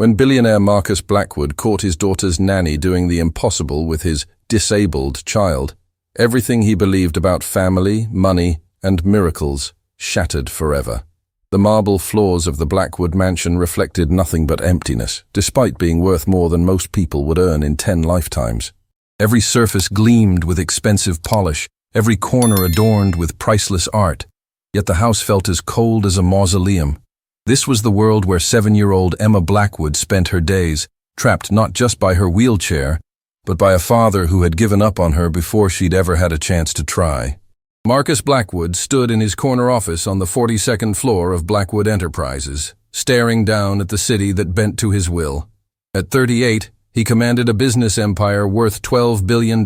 When billionaire Marcus Blackwood caught his daughter's nanny doing the impossible with his disabled child, everything he believed about family, money, and miracles shattered forever. The marble floors of the Blackwood mansion reflected nothing but emptiness, despite being worth more than most people would earn in 10 lifetimes. Every surface gleamed with expensive polish, every corner adorned with priceless art, yet the house felt as cold as a mausoleum. This was the world where 7-year-old Emma Blackwood spent her days, trapped not just by her wheelchair, but by a father who had given up on her before she'd ever had a chance to try. Marcus Blackwood stood in his corner office on the 42nd floor of Blackwood Enterprises, staring down at the city that bent to his will. At 38, he commanded a business empire worth $12 billion.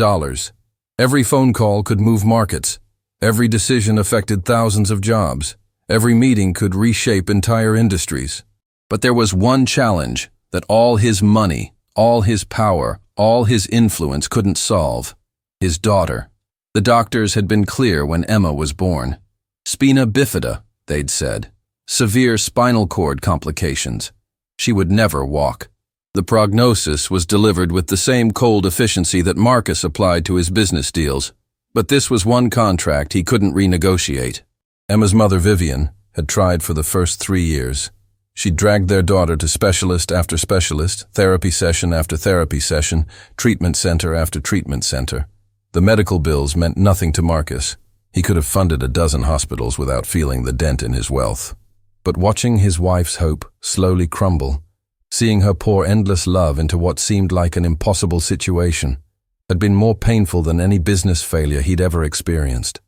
Every phone call could move markets. Every decision affected thousands of jobs. Every meeting could reshape entire industries. But there was one challenge that all his money, all his power, all his influence couldn't solve: his daughter. The doctors had been clear when Emma was born. Spina bifida, they'd said. Severe spinal cord complications. She would never walk. The prognosis was delivered with the same cold efficiency that Marcus applied to his business deals. But this was one contract he couldn't renegotiate. Emma's mother, Vivian, had tried for the first 3 years. She dragged their daughter to specialist after specialist, therapy session after therapy session, treatment center after treatment center. The medical bills meant nothing to Marcus. He could have funded a dozen hospitals without feeling the dent in his wealth. But watching his wife's hope slowly crumble, seeing her pour endless love into what seemed like an impossible situation, had been more painful than any business failure he'd ever experienced.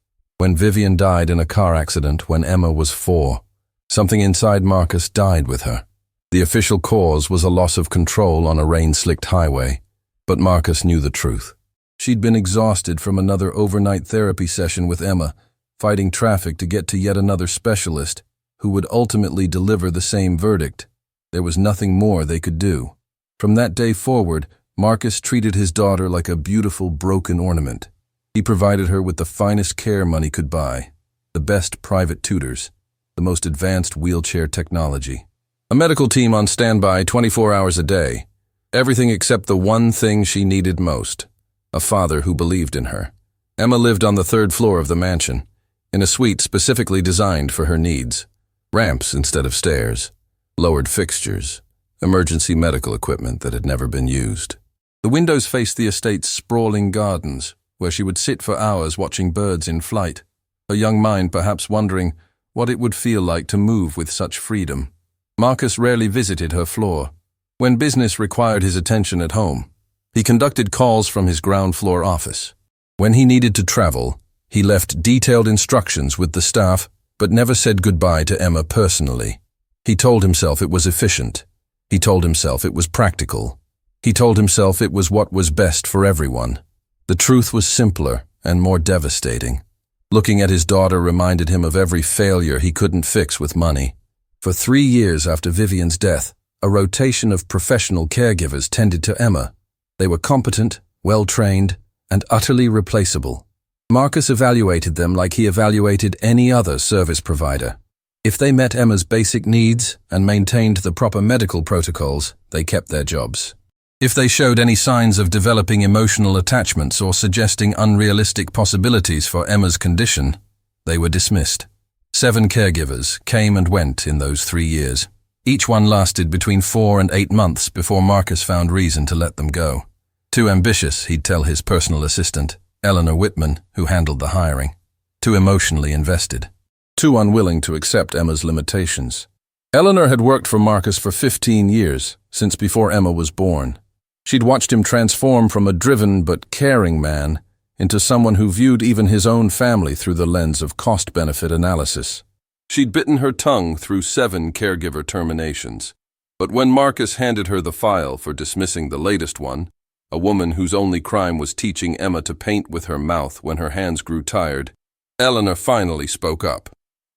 When Vivian died in a car accident when Emma was 4, something inside Marcus died with her. The official cause was a loss of control on a rain-slicked highway, but Marcus knew the truth. She'd been exhausted from another overnight therapy session with Emma, fighting traffic to get to yet another specialist who would ultimately deliver the same verdict. There was nothing more they could do. From that day forward, Marcus treated his daughter like a beautiful broken ornament. He provided her with the finest care money could buy, the best private tutors, the most advanced wheelchair technology, a medical team on standby 24 hours a day, everything except the one thing she needed most: a father who believed in her. Emma lived on the 3rd floor of the mansion, in a suite specifically designed for her needs. Ramps instead of stairs, lowered fixtures, emergency medical equipment that had never been used. The windows faced the estate's sprawling gardens, where she would sit for hours watching birds in flight, her young mind perhaps wondering what it would feel like to move with such freedom. Marcus rarely visited her floor. When business required his attention at home, he conducted calls from his ground-floor office. When he needed to travel, he left detailed instructions with the staff, but never said goodbye to Emma personally. He told himself it was efficient. He told himself it was practical. He told himself it was what was best for everyone. The truth was simpler and more devastating. Looking at his daughter reminded him of every failure he couldn't fix with money. For 3 years after Vivian's death, a rotation of professional caregivers tended to Emma. They were competent, well-trained, and utterly replaceable. Marcus evaluated them like he evaluated any other service provider. If they met Emma's basic needs and maintained the proper medical protocols, they kept their jobs. If they showed any signs of developing emotional attachments or suggesting unrealistic possibilities for Emma's condition, they were dismissed. 7 caregivers came and went in those 3 years. Each one lasted between 4 and 8 months before Marcus found reason to let them go. Too ambitious, he'd tell his personal assistant, Eleanor Whitman, who handled the hiring. Too emotionally invested. Too unwilling to accept Emma's limitations. Eleanor had worked for Marcus for 15 years, since before Emma was born. She'd watched him transform from a driven but caring man into someone who viewed even his own family through the lens of cost-benefit analysis. She'd bitten her tongue through 7 caregiver terminations. But when Marcus handed her the file for dismissing the latest one, a woman whose only crime was teaching Emma to paint with her mouth when her hands grew tired, Eleanor finally spoke up.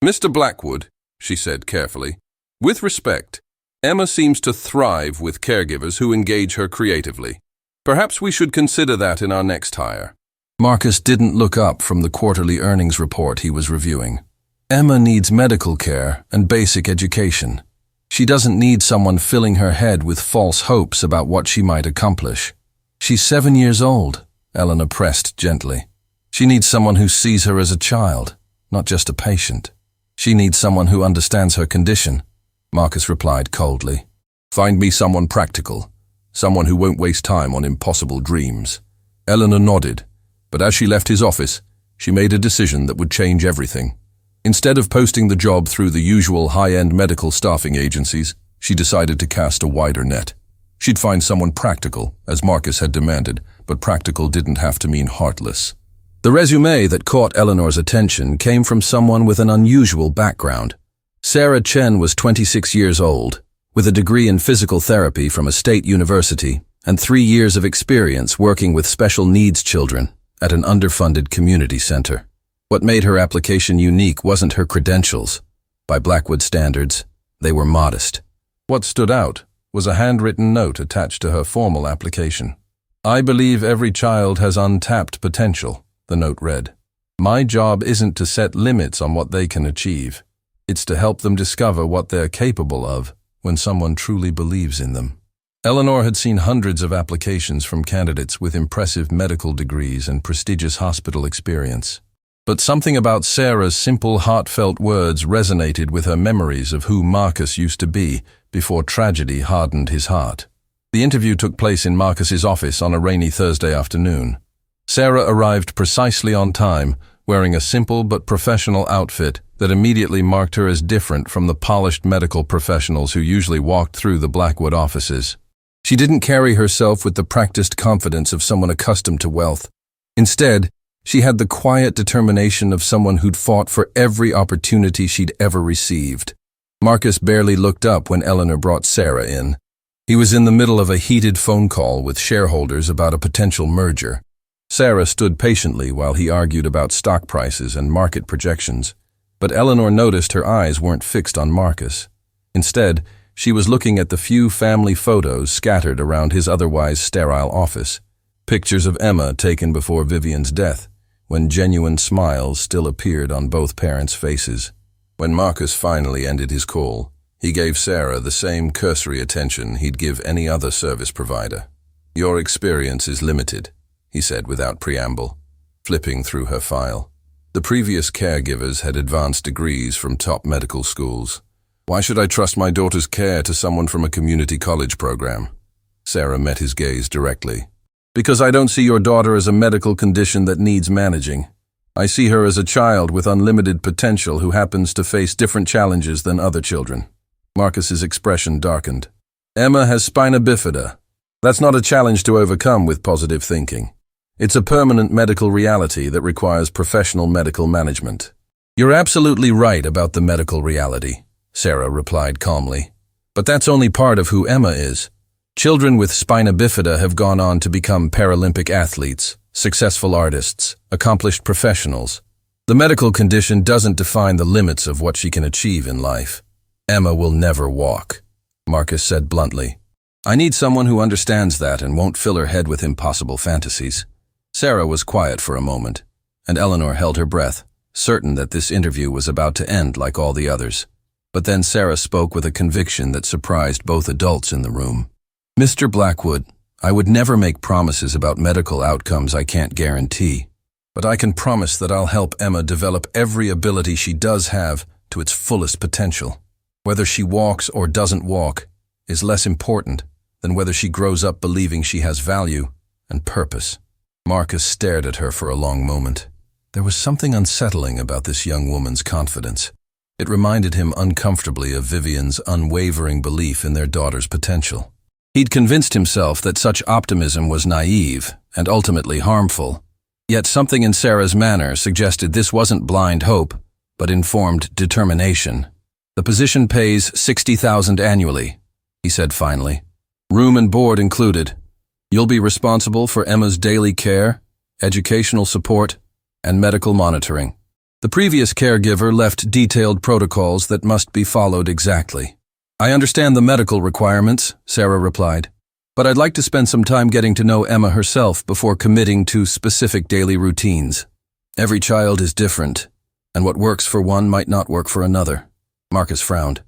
"Mr. Blackwood," she said carefully, "with respect, Emma seems to thrive with caregivers who engage her creatively. Perhaps we should consider that in our next hire." Marcus didn't look up from the quarterly earnings report he was reviewing. Emma needs medical care and basic education. She doesn't need someone filling her head with false hopes about what she might accomplish. She's 7 years old, Eleanor pressed gently. She needs someone who sees her as a child, not just a patient. She needs someone who understands her condition, Marcus replied coldly. Find me someone practical, someone who won't waste time on impossible dreams. Eleanor nodded, but as she left his office, she made a decision that would change everything. Instead of posting the job through the usual high-end medical staffing agencies, she decided to cast a wider net. She'd find someone practical, as Marcus had demanded, but practical didn't have to mean heartless. The resume that caught Eleanor's attention came from someone with an unusual background. Sarah Chen was 26 years old, with a degree in physical therapy from a state university and 3 years of experience working with special needs children at an underfunded community center. What made her application unique wasn't her credentials. By Blackwood standards, they were modest. What stood out was a handwritten note attached to her formal application. I believe every child has untapped potential, the note read. My job isn't to set limits on what they can achieve. It's to help them discover what they're capable of when someone truly believes in them. Eleanor had seen hundreds of applications from candidates with impressive medical degrees and prestigious hospital experience. But something about Sarah's simple, heartfelt words resonated with her memories of who Marcus used to be before tragedy hardened his heart. The interview took place in Marcus's office on a rainy Thursday afternoon. Sarah arrived precisely on time, wearing a simple but professional outfit that immediately marked her as different from the polished medical professionals who usually walked through the Blackwood offices. She didn't carry herself with the practiced confidence of someone accustomed to wealth. Instead, she had the quiet determination of someone who'd fought for every opportunity she'd ever received. Marcus barely looked up when Eleanor brought Sarah in. He was in the middle of a heated phone call with shareholders about a potential merger. Sarah stood patiently while he argued about stock prices and market projections, but Eleanor noticed her eyes weren't fixed on Marcus. Instead, she was looking at the few family photos scattered around his otherwise sterile office. Pictures of Emma taken before Vivian's death, when genuine smiles still appeared on both parents' faces. When Marcus finally ended his call, he gave Sarah the same cursory attention he'd give any other service provider. Your experience is limited, he said without preamble, flipping through her file. The previous caregivers had advanced degrees from top medical schools. Why should I trust my daughter's care to someone from a community college program? Sarah met his gaze directly. Because I don't see your daughter as a medical condition that needs managing. I see her as a child with unlimited potential who happens to face different challenges than other children. Marcus's expression darkened. Emma has spina bifida. That's not a challenge to overcome with positive thinking. It's a permanent medical reality that requires professional medical management. You're absolutely right about the medical reality, Sarah replied calmly. But that's only part of who Emma is. Children with spina bifida have gone on to become Paralympic athletes, successful artists, accomplished professionals. The medical condition doesn't define the limits of what she can achieve in life. Emma will never walk, Marcus said bluntly. I need someone who understands that and won't fill her head with impossible fantasies. Sarah was quiet for a moment, and Eleanor held her breath, certain that this interview was about to end like all the others. But then Sarah spoke with a conviction that surprised both adults in the room. Mr. Blackwood, I would never make promises about medical outcomes I can't guarantee, but I can promise that I'll help Emma develop every ability she does have to its fullest potential. Whether she walks or doesn't walk is less important than whether she grows up believing she has value and purpose. Marcus stared at her for a long moment. There was something unsettling about this young woman's confidence. It reminded him uncomfortably of Vivian's unwavering belief in their daughter's potential. He'd convinced himself that such optimism was naive and ultimately harmful. Yet something in Sarah's manner suggested this wasn't blind hope, but informed determination. The position pays $60,000 annually, he said finally. Room and board included. You'll be responsible for Emma's daily care, educational support, and medical monitoring. The previous caregiver left detailed protocols that must be followed exactly. I understand the medical requirements, Sarah replied, but I'd like to spend some time getting to know Emma herself before committing to specific daily routines. Every child is different, and what works for one might not work for another. Marcus frowned.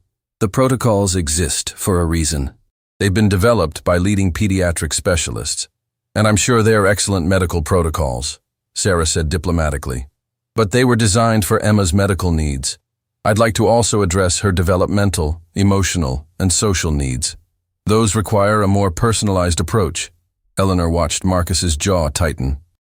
The protocols exist for a reason. They've been developed by leading pediatric specialists, and I'm sure they're excellent medical protocols, Sarah said diplomatically. But they were designed for Emma's medical needs. I'd like to also address her developmental, emotional, and social needs. Those require a more personalized approach. Eleanor watched Marcus's jaw tighten.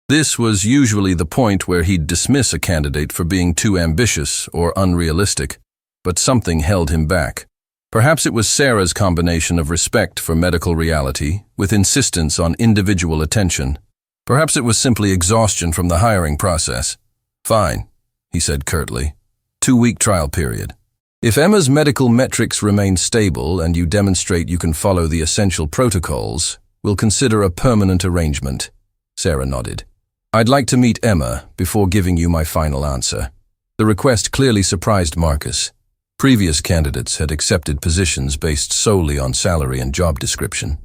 This was usually the point where he'd dismiss a candidate for being too ambitious or unrealistic, but something held him back. Perhaps it was Sarah's combination of respect for medical reality with insistence on individual attention. Perhaps it was simply exhaustion from the hiring process. Fine, he said curtly. 2-week trial period. If Emma's medical metrics remain stable and you demonstrate you can follow the essential protocols, we'll consider a permanent arrangement. Sarah nodded. I'd like to meet Emma before giving you my final answer. The request clearly surprised Marcus. Previous candidates had accepted positions based solely on salary and job description.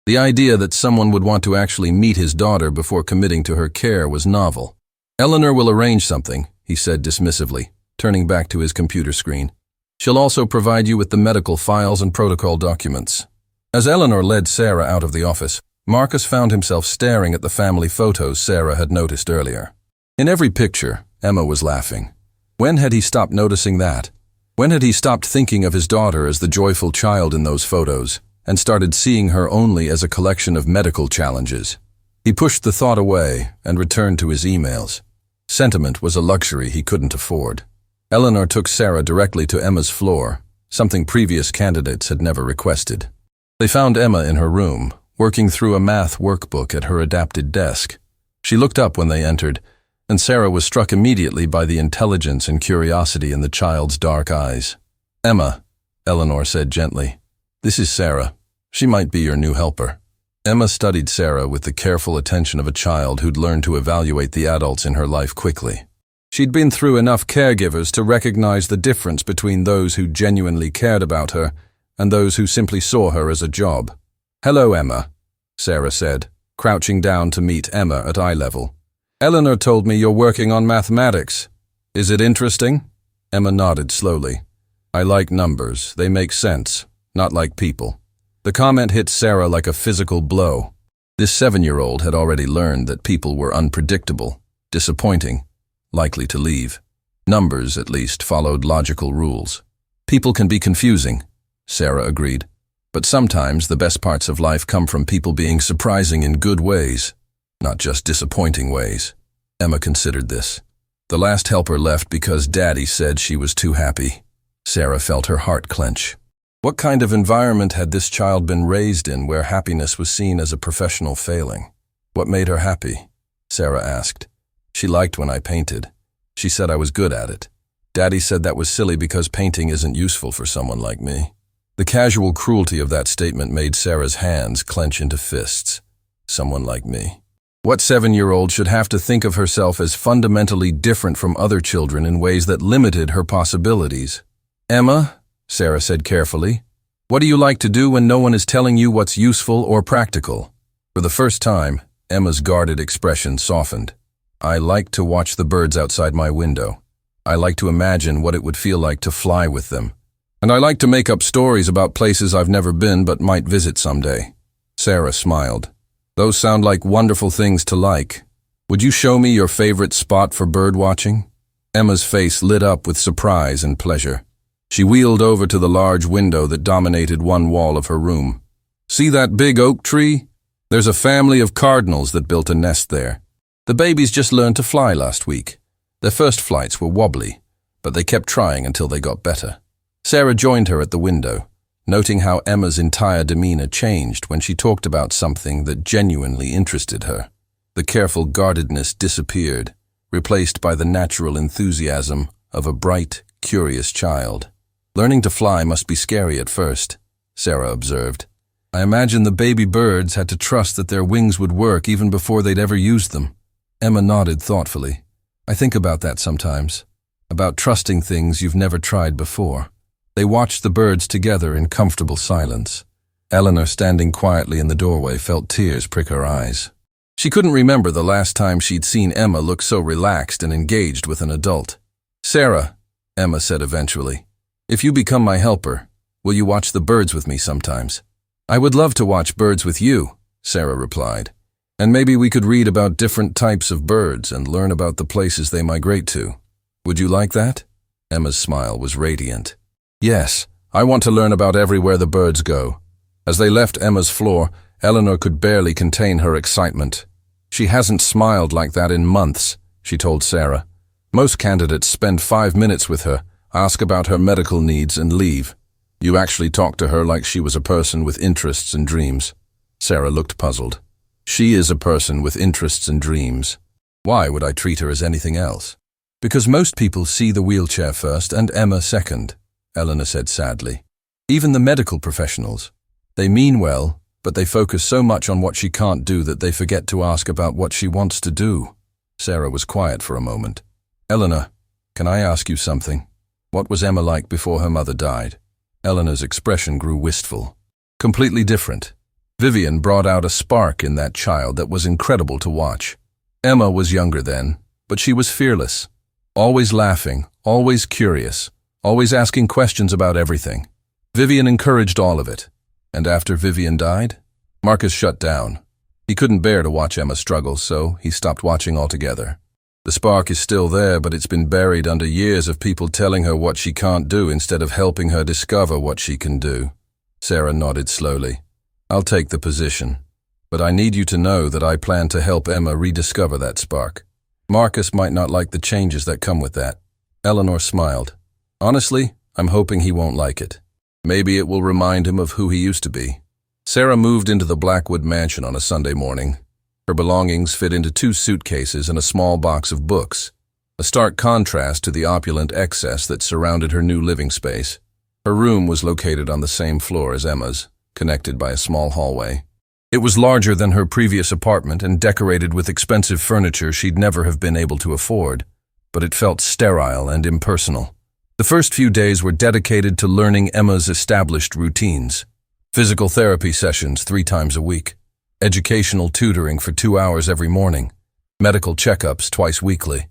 The idea that someone would want to actually meet his daughter before committing to her care was novel. Eleanor will arrange something, he said dismissively, turning back to his computer screen. She'll also provide you with the medical files and protocol documents. As Eleanor led Sarah out of the office, Marcus found himself staring at the family photos Sarah had noticed earlier. In every picture, Emma was laughing. When had he stopped noticing that? When had he stopped thinking of his daughter as the joyful child in those photos, and started seeing her only as a collection of medical challenges? He pushed the thought away and returned to his emails. Sentiment was a luxury he couldn't afford. Eleanor took Sarah directly to Emma's floor, something previous candidates had never requested. They found Emma in her room, working through a math workbook at her adapted desk. She looked up when they entered, and Sarah was struck immediately by the intelligence and curiosity in the child's dark eyes. Emma, Eleanor said gently, this is Sarah. She might be your new helper. Emma studied Sarah with the careful attention of a child who'd learned to evaluate the adults in her life quickly. She'd been through enough caregivers to recognize the difference between those who genuinely cared about her and those who simply saw her as a job. Hello, Emma, Sarah said, crouching down to meet Emma at eye level. Eleanor told me you're working on mathematics. Is it interesting? Emma nodded slowly. I like numbers. They make sense, not like people. The comment hit Sarah like a physical blow. This 7-year-old had already learned that people were unpredictable, disappointing, likely to leave. Numbers, at least, followed logical rules. People can be confusing, Sarah agreed. But sometimes the best parts of life come from people being surprising in good ways, not just disappointing ways. Emma considered this. The last helper left because Daddy said she was too happy. Sarah felt her heart clench. What kind of environment had this child been raised in where happiness was seen as a professional failing? What made her happy? Sarah asked. She liked when I painted. She said I was good at it. Daddy said that was silly because painting isn't useful for someone like me. The casual cruelty of that statement made Sarah's hands clench into fists. Someone like me. What 7-year-old should have to think of herself as fundamentally different from other children in ways that limited her possibilities? Emma, Sarah said carefully, what do you like to do when no one is telling you what's useful or practical? For the first time, Emma's guarded expression softened. I like to watch the birds outside my window. I like to imagine what it would feel like to fly with them. And I like to make up stories about places I've never been but might visit someday. Sarah smiled. Those sound like wonderful things to like. Would you show me your favorite spot for bird watching? Emma's face lit up with surprise and pleasure. She wheeled over to the large window that dominated one wall of her room. See that big oak tree? There's a family of cardinals that built a nest there. The babies just learned to fly last week. Their first flights were wobbly, but they kept trying until they got better. Sarah joined her at the window, noting how Emma's entire demeanor changed when she talked about something that genuinely interested her. The careful guardedness disappeared, replaced by the natural enthusiasm of a bright, curious child. Learning to fly must be scary at first, Sarah observed. I imagine the baby birds had to trust that their wings would work even before they'd ever used them. Emma nodded thoughtfully. I think about that sometimes, about trusting things you've never tried before. They watched the birds together in comfortable silence. Eleanor, standing quietly in the doorway, felt tears prick her eyes. She couldn't remember the last time she'd seen Emma look so relaxed and engaged with an adult. Sarah, Emma said eventually, if you become my helper, Will you watch the birds with me sometimes? I would love to watch birds with you, Sarah replied. And maybe we could read about different types of birds and learn about the places they migrate to. Would you like that? Emma's smile was radiant. Yes, I want to learn about everywhere the birds go. As they left Emma's floor, Eleanor could barely contain her excitement. She hasn't smiled like that in months, she told Sarah. Most candidates spend 5 minutes with her, ask about her medical needs and leave. You actually talk to her like she was a person with interests and dreams. Sarah looked puzzled. She is a person with interests and dreams. Why would I treat her as anything else? Because most people see the wheelchair first and Emma second, Eleanor said sadly. Even the medical professionals. They mean well, but they focus so much on what she can't do that they forget to ask about what she wants to do. Sarah was quiet for a moment. Eleanor, can I ask you something? What was Emma like before her mother died? Eleanor's expression grew wistful. Completely different. Vivian brought out a spark in that child that was incredible to watch. Emma was younger then, but she was fearless. Always laughing, always curious, always asking questions about everything. Vivian encouraged all of it. And after Vivian died, Marcus shut down. He couldn't bear to watch Emma struggle, so he stopped watching altogether. The spark is still there, but it's been buried under years of people telling her what she can't do instead of helping her discover what she can do. Sarah nodded slowly. I'll take the position, but I need you to know that I plan to help Emma rediscover that spark. Marcus might not like the changes that come with that. Eleanor smiled. Honestly, I'm hoping he won't like it. Maybe it will remind him of who he used to be. Sarah moved into the Blackwood mansion on a Sunday morning. Her belongings fit into 2 suitcases and a small box of books, a stark contrast to the opulent excess that surrounded her new living space. Her room was located on the same floor as Emma's, connected by a small hallway. It was larger than her previous apartment and decorated with expensive furniture she'd never have been able to afford, but it felt sterile and impersonal. The first few days were dedicated to learning Emma's established routines. Physical therapy sessions 3 times a week. Educational tutoring for 2 hours every morning, medical checkups twice weekly,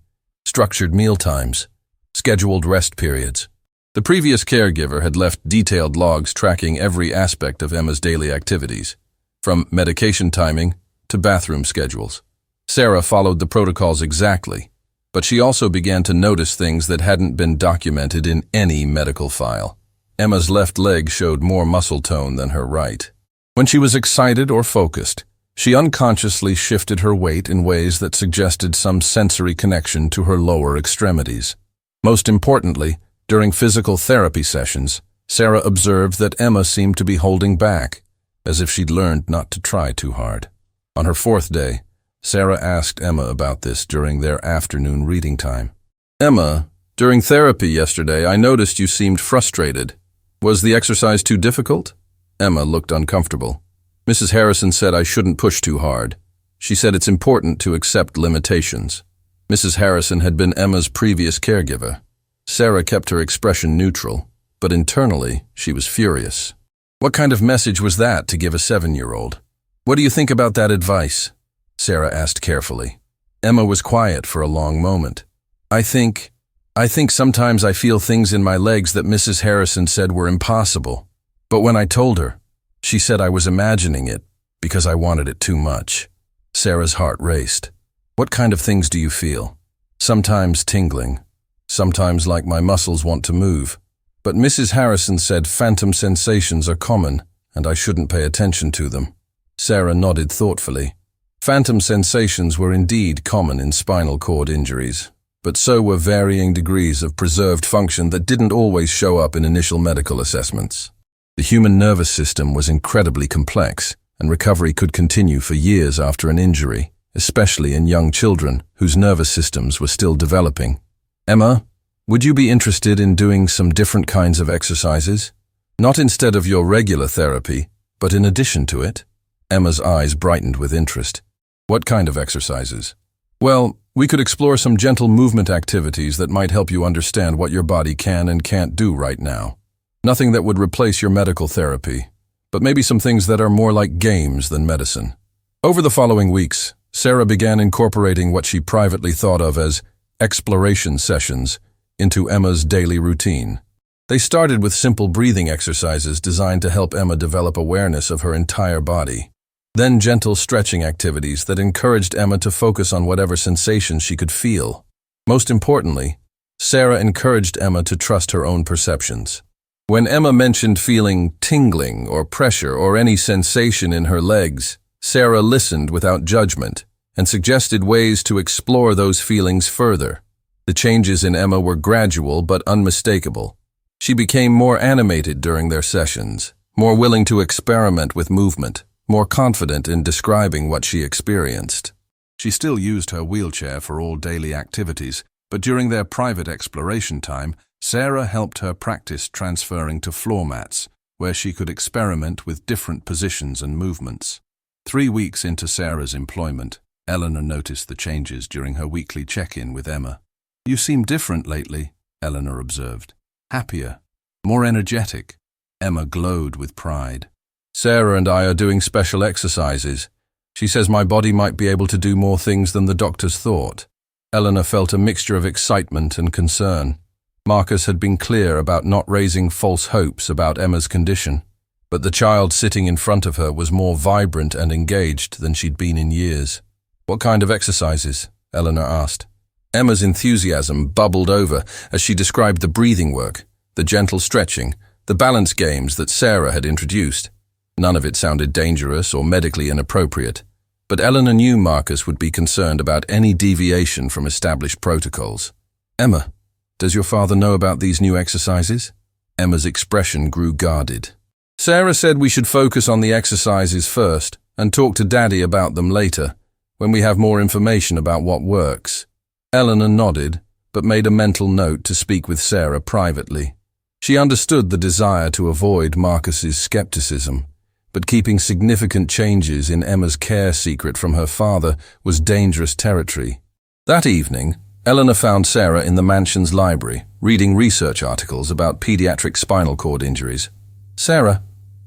structured meal times, scheduled rest periods. The previous caregiver had left detailed logs tracking every aspect of Emma's daily activities, from medication timing to bathroom schedules. Sarah followed the protocols exactly, but she also began to notice things that hadn't been documented in any medical file. Emma's left leg showed more muscle tone than her right. When she was excited or focused, she unconsciously shifted her weight in ways that suggested some sensory connection to her lower extremities. Most importantly, during physical therapy sessions, Sarah observed that Emma seemed to be holding back, as if she'd learned not to try too hard. On her 4th day, Sarah asked Emma about this during their afternoon reading time. Emma, during therapy yesterday, I noticed you seemed frustrated. Was the exercise too difficult? Emma looked uncomfortable. Mrs. Harrison said I shouldn't push too hard. She said it's important to accept limitations. Mrs. Harrison had been Emma's previous caregiver. Sarah kept her expression neutral, but internally she was furious. What kind of message was that to give a 7-year-old? What do you think about that advice? Sarah asked carefully. Emma was quiet for a long moment. I think sometimes I feel things in my legs that Mrs. Harrison said were impossible. But when I told her, she said I was imagining it because I wanted it too much. Sarah's heart raced. What kind of things do you feel? Sometimes tingling. Sometimes like my muscles want to move. But Mrs. Harrison said phantom sensations are common and I shouldn't pay attention to them. Sarah nodded thoughtfully. Phantom sensations were indeed common in spinal cord injuries, but so were varying degrees of preserved function that didn't always show up in initial medical assessments. The human nervous system was incredibly complex, and recovery could continue for years after an injury, especially in young children whose nervous systems were still developing. Emma, would you be interested in doing some different kinds of exercises? Not instead of your regular therapy, but in addition to it? Emma's eyes brightened with interest. What kind of exercises? Well, we could explore some gentle movement activities that might help you understand what your body can and can't do right now. Nothing that would replace your medical therapy, but maybe some things that are more like games than medicine. Over the following weeks, Sarah began incorporating what she privately thought of as exploration sessions into Emma's daily routine. They started with simple breathing exercises designed to help Emma develop awareness of her entire body. Then gentle stretching activities that encouraged Emma to focus on whatever sensations she could feel. Most importantly, Sarah encouraged Emma to trust her own perceptions. When Emma mentioned feeling tingling or pressure or any sensation in her legs, Sarah listened without judgment and suggested ways to explore those feelings further. The changes in Emma were gradual but unmistakable. She became more animated during their sessions, more willing to experiment with movement, more confident in describing what she experienced. She still used her wheelchair for all daily activities, but during their private exploration time, Sarah helped her practice transferring to floor mats, where she could experiment with different positions and movements. 3 weeks into Sarah's employment, Eleanor noticed the changes during her weekly check-in with Emma. "You seem different lately," Eleanor observed. "Happier, more energetic." Emma glowed with pride. "Sarah and I are doing special exercises. She says my body might be able to do more things than the doctors thought." Eleanor felt a mixture of excitement and concern. Marcus had been clear about not raising false hopes about Emma's condition, but the child sitting in front of her was more vibrant and engaged than she'd been in years. "What kind of exercises?" Eleanor asked. Emma's enthusiasm bubbled over as she described the breathing work, the gentle stretching, the balance games that Sarah had introduced. None of it sounded dangerous or medically inappropriate, but Eleanor knew Marcus would be concerned about any deviation from established protocols. "Emma, does your father know about these new exercises?" Emma's expression grew guarded. "Sarah said we should focus on the exercises first and talk to Daddy about them later, when we have more information about what works." Eleanor nodded, but made a mental note to speak with Sarah privately. She understood the desire to avoid Marcus's skepticism, but keeping significant changes in Emma's care secret from her father was dangerous territory. That evening, Eleanor found Sarah in the mansion's library, reading research articles about pediatric spinal cord injuries. "Sarah,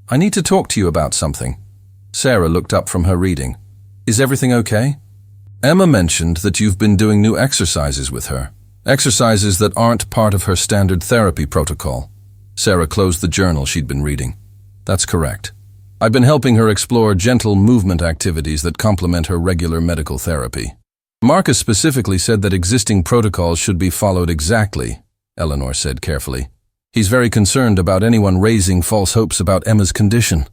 I need to talk to you about something." Sarah looked up from her reading. "Is everything okay?" "Emma mentioned that you've been doing new exercises with her. Exercises that aren't part of her standard therapy protocol." Sarah closed the journal she'd been reading. "That's correct. I've been helping her explore gentle movement activities that complement her regular medical therapy. Marcus specifically said that existing protocols should be followed exactly," Eleanor said carefully. "He's very concerned about anyone raising false hopes about Emma's condition."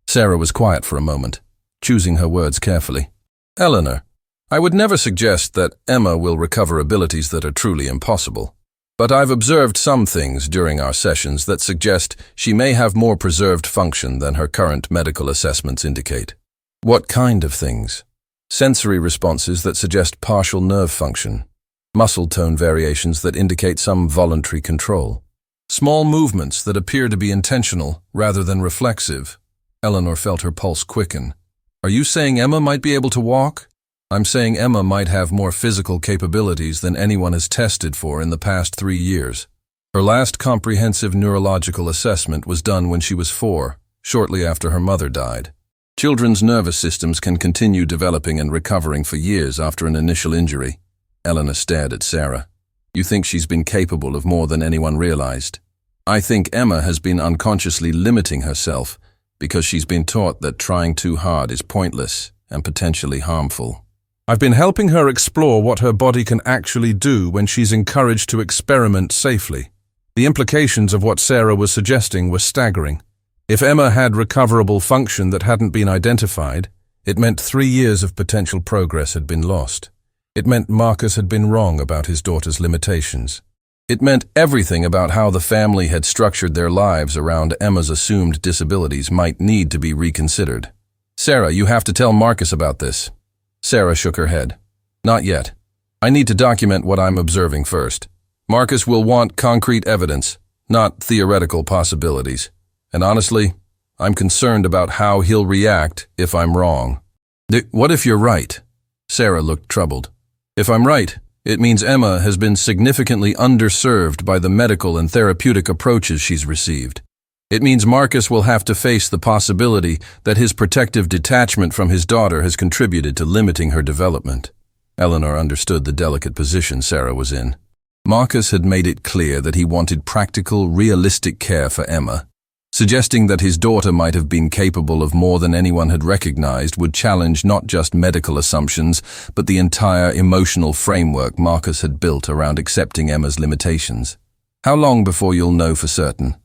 Sarah was quiet for a moment, choosing her words carefully. "Eleanor, I would never suggest that Emma will recover abilities that are truly impossible. But I've observed some things during our sessions that suggest she may have more preserved function than her current medical assessments indicate." "What kind of things?" "Sensory responses that suggest partial nerve function, muscle tone variations that indicate some voluntary control, small movements that appear to be intentional rather than reflexive." Eleanor felt her pulse quicken. "Are you saying Emma might be able to walk?" "I'm saying Emma might have more physical capabilities than anyone has tested for in the past 3 years. Her last comprehensive neurological assessment was done when she was 4, shortly after her mother died. Children's nervous systems can continue developing and recovering for years after an initial injury." Eleanor stared at Sarah. "You think she's been capable of more than anyone realized?" "I think Emma has been unconsciously limiting herself because she's been taught that trying too hard is pointless and potentially harmful. I've been helping her explore what her body can actually do when she's encouraged to experiment safely." The implications of what Sarah was suggesting were staggering. If Emma had recoverable function that hadn't been identified, it meant 3 years of potential progress had been lost. It meant Marcus had been wrong about his daughter's limitations. It meant everything about how the family had structured their lives around Emma's assumed disabilities might need to be reconsidered. "Sarah, you have to tell Marcus about this." Sarah shook her head. "Not yet. I need to document what I'm observing first. Marcus will want concrete evidence, not theoretical possibilities. And honestly, I'm concerned about how he'll react if I'm wrong." "What if you're right?" Sarah looked troubled. "If I'm right, it means Emma has been significantly underserved by the medical and therapeutic approaches she's received. It means Marcus will have to face the possibility that his protective detachment from his daughter has contributed to limiting her development." Eleanor understood the delicate position Sarah was in. Marcus had made it clear that he wanted practical, realistic care for Emma. Suggesting that his daughter might have been capable of more than anyone had recognized would challenge not just medical assumptions, but the entire emotional framework Marcus had built around accepting Emma's limitations. "How long before you'll know for certain?"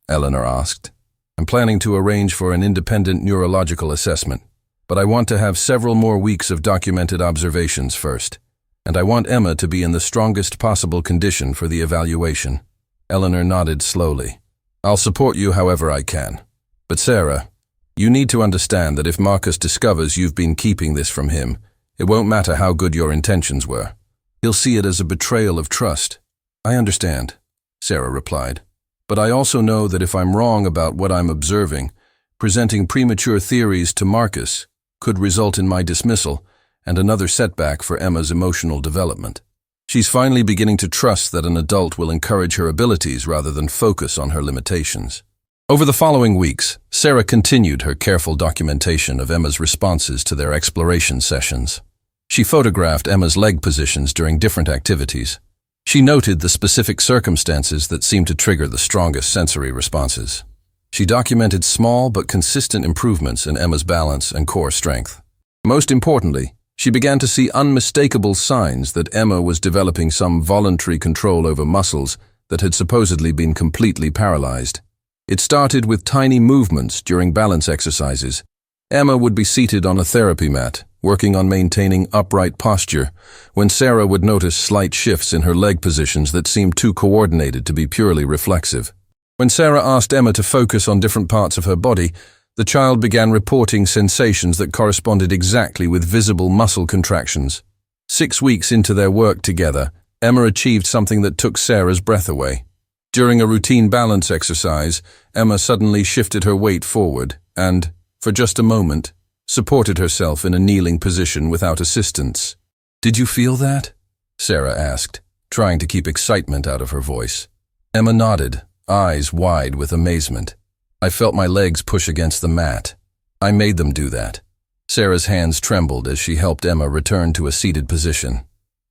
Eleanor asked. "I'm planning to arrange for an independent neurological assessment, but I want to have several more weeks of documented observations first, and I want Emma to be in the strongest possible condition for the evaluation." Eleanor nodded slowly. "I'll support you however I can. But Sarah, you need to understand that if Marcus discovers you've been keeping this from him, it won't matter how good your intentions were. He'll see it as a betrayal of trust." "I understand," Sarah replied. "But I also know that if I'm wrong about what I'm observing, presenting premature theories to Marcus could result in my dismissal and another setback for Emma's emotional development. She's finally beginning to trust that an adult will encourage her abilities rather than focus on her limitations." Over the following weeks, Sarah continued her careful documentation of Emma's responses to their exploration sessions. She photographed Emma's leg positions during different activities. She noted the specific circumstances that seemed to trigger the strongest sensory responses. She documented small but consistent improvements in Emma's balance and core strength. Most importantly, she began to see unmistakable signs that Emma was developing some voluntary control over muscles that had supposedly been completely paralyzed. It started with tiny movements during balance exercises. Emma would be seated on a therapy mat, working on maintaining upright posture, when Sarah would notice slight shifts in her leg positions that seemed too coordinated to be purely reflexive. When Sarah asked Emma to focus on different parts of her body, the child began reporting sensations that corresponded exactly with visible muscle contractions. 6 weeks into their work together, Emma achieved something that took Sarah's breath away. During a routine balance exercise, Emma suddenly shifted her weight forward and, for just a moment, supported herself in a kneeling position without assistance. "Did you feel that?" Sarah asked, trying to keep excitement out of her voice. Emma nodded, eyes wide with amazement. "I felt my legs push against the mat. I made them do that." Sarah's hands trembled as she helped Emma return to a seated position.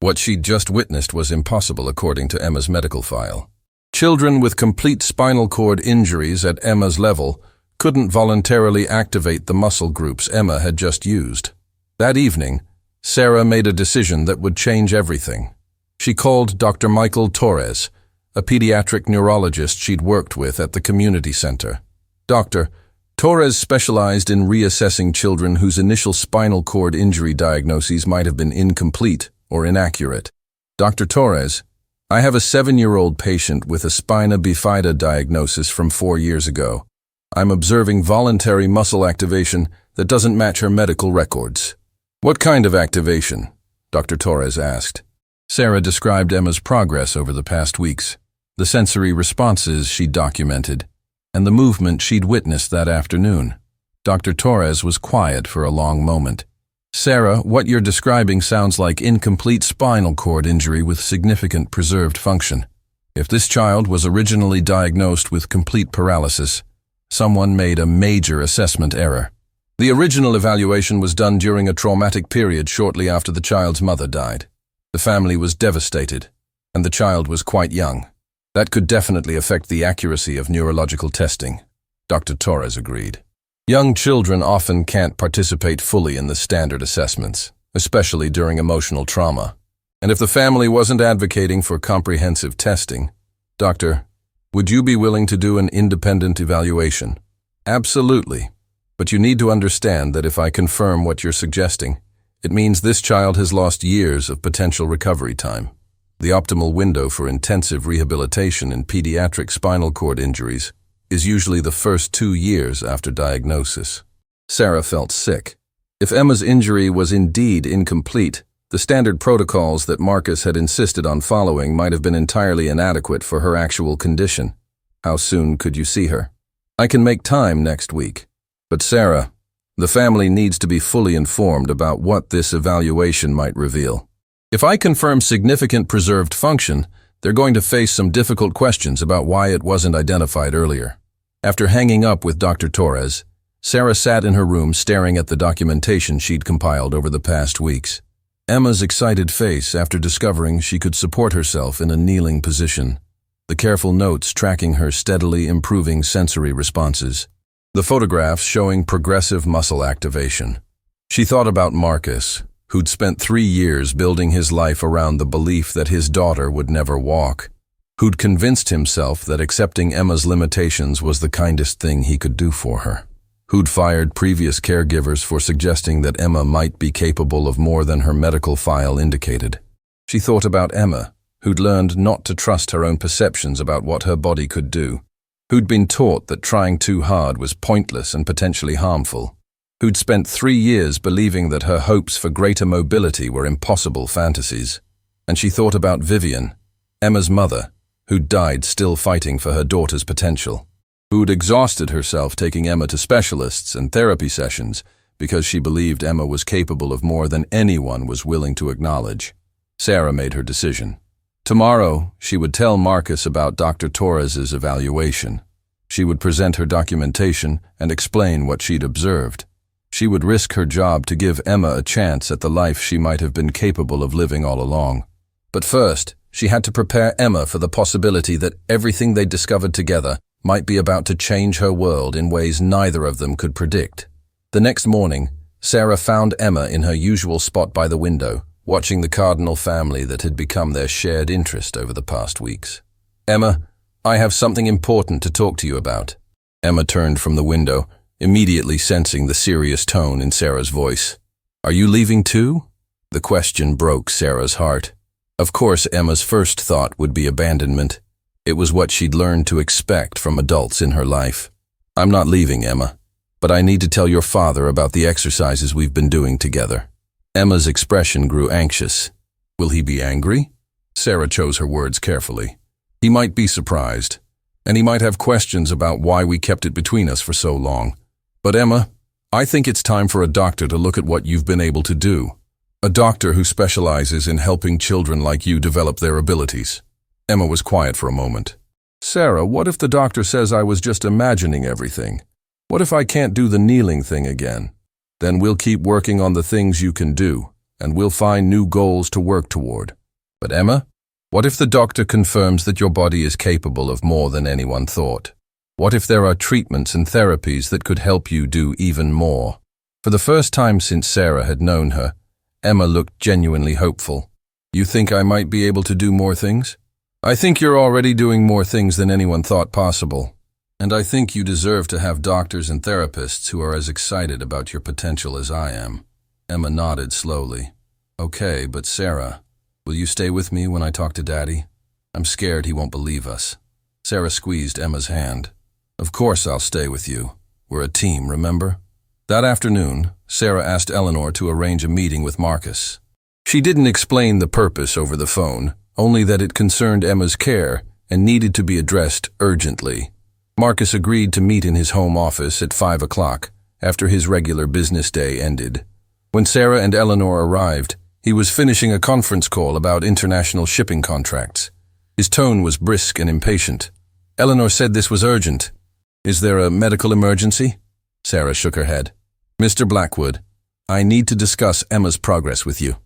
What she'd just witnessed was impossible according to Emma's medical file. Children with complete spinal cord injuries at Emma's level couldn't voluntarily activate the muscle groups Emma had just used. That evening, Sarah made a decision that would change everything. She called Dr. Michael Torres, a pediatric neurologist she'd worked with at the community center. Dr. Torres specialized in reassessing children whose initial spinal cord injury diagnoses might have been incomplete or inaccurate. "Dr. Torres, I have a 7-year-old patient with a spina bifida diagnosis from 4 years ago. I'm observing voluntary muscle activation that doesn't match her medical records." "What kind of activation?" Dr. Torres asked. Sarah described Emma's progress over the past weeks, the sensory responses she'd documented, and the movement she'd witnessed that afternoon. Dr. Torres was quiet for a long moment. "Sarah, what you're describing sounds like incomplete spinal cord injury with significant preserved function. If this child was originally diagnosed with complete paralysis, someone made a major assessment error. The original evaluation was done during a traumatic period shortly after the child's mother died. The family was devastated, and the child was quite young. That could definitely affect the accuracy of neurological testing," Dr. Torres agreed. "Young children often can't participate fully in the standard assessments, especially during emotional trauma. And if the family wasn't advocating for comprehensive testing, Doctor, would you be willing to do an independent evaluation?" "Absolutely. But you need to understand that if I confirm what you're suggesting, it means this child has lost years of potential recovery time. The optimal window for intensive rehabilitation in pediatric spinal cord injuries is usually the first 2 years after diagnosis." Sarah felt sick. If Emma's injury was indeed incomplete, the standard protocols that Marcus had insisted on following might have been entirely inadequate for her actual condition. "How soon could you see her?" "I can make time next week. But Sarah, the family needs to be fully informed about what this evaluation might reveal. If I confirm significant preserved function, they're going to face some difficult questions about why it wasn't identified earlier." After hanging up with Dr. Torres, Sarah sat in her room staring at the documentation she'd compiled over the past weeks. Emma's excited face after discovering she could support herself in a kneeling position, the careful notes tracking her steadily improving sensory responses, the photographs showing progressive muscle activation. She thought about Marcus, who'd spent 3 years building his life around the belief that his daughter would never walk, who'd convinced himself that accepting Emma's limitations was the kindest thing he could do for her, who'd fired previous caregivers for suggesting that Emma might be capable of more than her medical file indicated. She thought about Emma, who'd learned not to trust her own perceptions about what her body could do, who'd been taught that trying too hard was pointless and potentially harmful, who'd spent 3 years believing that her hopes for greater mobility were impossible fantasies. And she thought about Vivian, Emma's mother, who'd died still fighting for her daughter's potential, who'd exhausted herself taking Emma to specialists and therapy sessions because she believed Emma was capable of more than anyone was willing to acknowledge. Sarah made her decision. Tomorrow, she would tell Marcus about Dr. Torres's evaluation. She would present her documentation and explain what she'd observed. She would risk her job to give Emma a chance at the life she might have been capable of living all along. But first, she had to prepare Emma for the possibility that everything they'd discovered together might be about to change her world in ways neither of them could predict. The next morning, Sarah found Emma in her usual spot by the window, watching the Cardinal family that had become their shared interest over the past weeks. "Emma, I have something important to talk to you about." Emma turned from the window, immediately sensing the serious tone in Sarah's voice. "Are you leaving too?" The question broke Sarah's heart. Of course, Emma's first thought would be abandonment. It was what she'd learned to expect from adults in her life. "I'm not leaving, Emma, but I need to tell your father about the exercises we've been doing together." Emma's expression grew anxious. "Will he be angry?" Sarah chose her words carefully. "He might be surprised, and he might have questions about why we kept it between us for so long. But Emma, I think it's time for a doctor to look at what you've been able to do. A doctor who specializes in helping children like you develop their abilities." Emma was quiet for a moment. "Sarah, what if the doctor says I was just imagining everything? What if I can't do the kneeling thing again? Then we'll keep working on the things you can do, and we'll find new goals to work toward. But Emma, what if the doctor confirms that your body is capable of more than anyone thought? What if there are treatments and therapies that could help you do even more?" For the first time since Sarah had known her, Emma looked genuinely hopeful. "You think I might be able to do more things?" "I think you're already doing more things than anyone thought possible. And I think you deserve to have doctors and therapists who are as excited about your potential as I am." Emma nodded slowly. "Okay, but Sarah, will you stay with me when I talk to Daddy? I'm scared he won't believe us." Sarah squeezed Emma's hand. "Of course I'll stay with you. We're a team, remember?" That afternoon, Sarah asked Eleanor to arrange a meeting with Marcus. She didn't explain the purpose over the phone, only that it concerned Emma's care and needed to be addressed urgently. Marcus agreed to meet in his home office at 5 o'clock, after his regular business day ended. When Sarah and Eleanor arrived, he was finishing a conference call about international shipping contracts. His tone was brisk and impatient. Eleanor said this was urgent. "Is there a medical emergency?" Sarah shook her head. "Mr. Blackwood, I need to discuss Emma's progress with you.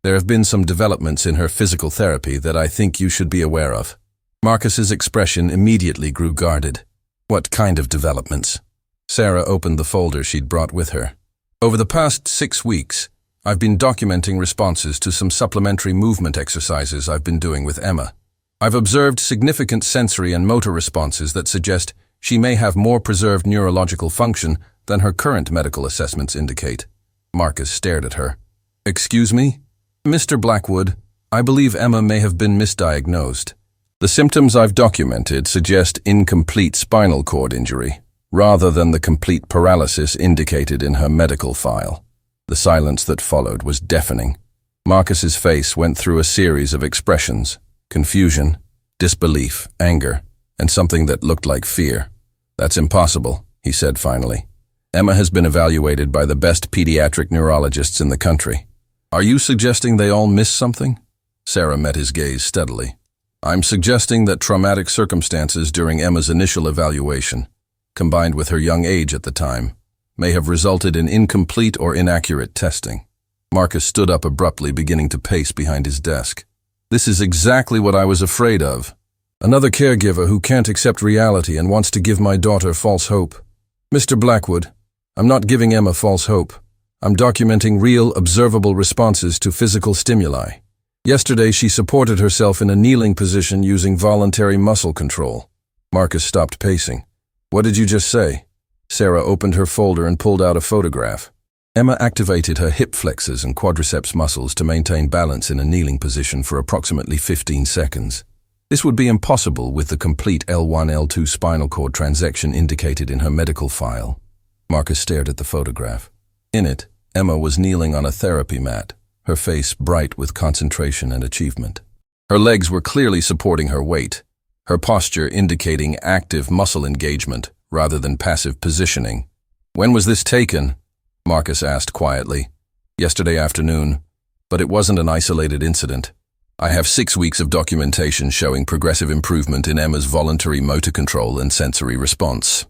There have been some developments in her physical therapy that I think you should be aware of." Marcus's expression immediately grew guarded. "What kind of developments?" Sarah opened the folder she'd brought with her. "Over the past 6 weeks, I've been documenting responses to some supplementary movement exercises I've been doing with Emma. I've observed significant sensory and motor responses that suggest she may have more preserved neurological function than her current medical assessments indicate." Marcus stared at her. "Excuse me? Mr. Blackwood, I believe Emma may have been misdiagnosed. The symptoms I've documented suggest incomplete spinal cord injury, rather than the complete paralysis indicated in her medical file." The silence that followed was deafening. Marcus's face went through a series of expressions: confusion, disbelief, anger, and something that looked like fear. "That's impossible," he said finally. "Emma has been evaluated by the best pediatric neurologists in the country. Are you suggesting they all missed something?" Sarah met his gaze steadily. "I'm suggesting that traumatic circumstances during Emma's initial evaluation, combined with her young age at the time, may have resulted in incomplete or inaccurate testing." Marcus stood up abruptly, beginning to pace behind his desk. This is exactly what I was afraid of. Another caregiver who can't accept reality and wants to give my daughter false hope. Mr. Blackwood, I'm not giving Emma false hope. I'm documenting real, observable responses to physical stimuli. Yesterday, she supported herself in a kneeling position using voluntary muscle control. Marcus stopped pacing. What did you just say? Sarah opened her folder and pulled out a photograph. Emma activated her hip flexors and quadriceps muscles to maintain balance in a kneeling position for approximately 15 seconds. This would be impossible with the complete L1-L2 spinal cord transection indicated in her medical file. Marcus stared at the photograph. In it, Emma was kneeling on a therapy mat, her face bright with concentration and achievement. Her legs were clearly supporting her weight, her posture indicating active muscle engagement rather than passive positioning. When was this taken? Marcus asked quietly. Yesterday afternoon, but it wasn't an isolated incident. I have 6 weeks of documentation showing progressive improvement in Emma's voluntary motor control and sensory response.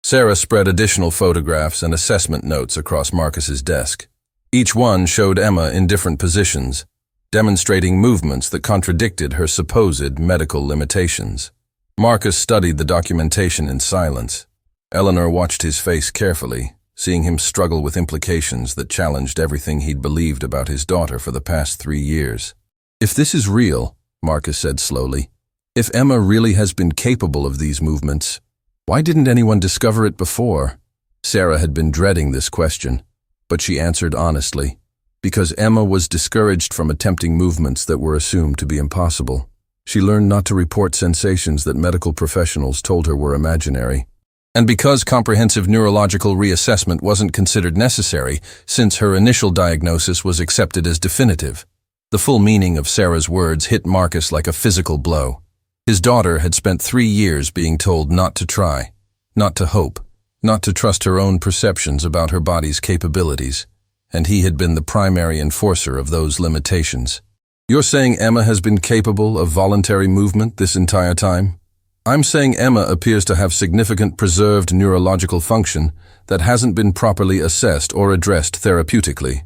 Sarah spread additional photographs and assessment notes across Marcus's desk. Each one showed Emma in different positions, demonstrating movements that contradicted her supposed medical limitations. Marcus studied the documentation in silence. Eleanor watched his face carefully, seeing him struggle with implications that challenged everything he'd believed about his daughter for the past 3 years. If this is real, Marcus said slowly, if Emma really has been capable of these movements, why didn't anyone discover it before? Sarah had been dreading this question, but she answered honestly, because Emma was discouraged from attempting movements that were assumed to be impossible. She learned not to report sensations that medical professionals told her were imaginary. And because comprehensive neurological reassessment wasn't considered necessary, since her initial diagnosis was accepted as definitive. The full meaning of Sarah's words hit Marcus like a physical blow. His daughter had spent 3 years being told not to try, not to hope, not to trust her own perceptions about her body's capabilities, and he had been the primary enforcer of those limitations. You're saying Emma has been capable of voluntary movement this entire time? I'm saying Emma appears to have significant preserved neurological function that hasn't been properly assessed or addressed therapeutically.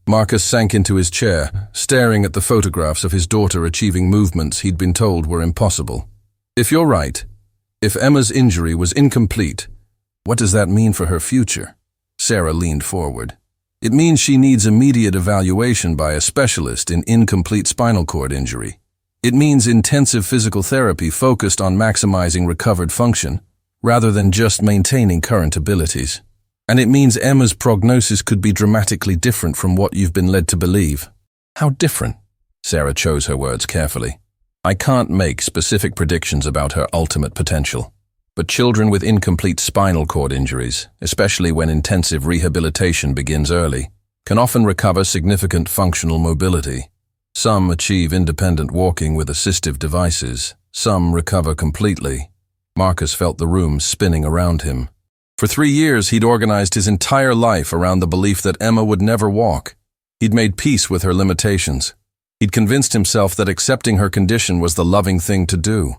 Marcus sank into his chair, staring at the photographs of his daughter achieving movements he'd been told were impossible. If you're right, if Emma's injury was incomplete, what does that mean for her future? Sarah leaned forward. It means she needs immediate evaluation by a specialist in incomplete spinal cord injury. It means intensive physical therapy focused on maximizing recovered function, rather than just maintaining current abilities. And it means Emma's prognosis could be dramatically different from what you've been led to believe. How different? Sarah chose her words carefully. I can't make specific predictions about her ultimate potential. But children with incomplete spinal cord injuries, especially when intensive rehabilitation begins early, can often recover significant functional mobility. Some achieve independent walking with assistive devices. Some recover completely. Marcus felt the room spinning around him. For 3 years, he'd organized his entire life around the belief that Emma would never walk. He'd made peace with her limitations. He'd convinced himself that accepting her condition was the loving thing to do.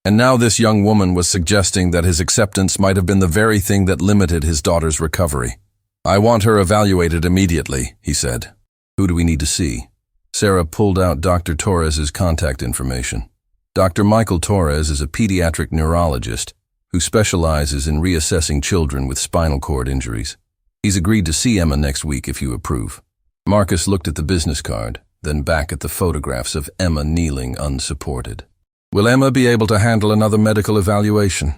And now this young woman was suggesting that his acceptance might have been the very thing that limited his daughter's recovery. I want her evaluated immediately, he said. Who do we need to see? Sarah pulled out Dr. Torres's contact information. Dr. Michael Torres is a pediatric neurologist who specializes in reassessing children with spinal cord injuries. He's agreed to see Emma next week if you approve. Marcus looked at the business card, then back at the photographs of Emma kneeling unsupported. Will Emma be able to handle another medical evaluation?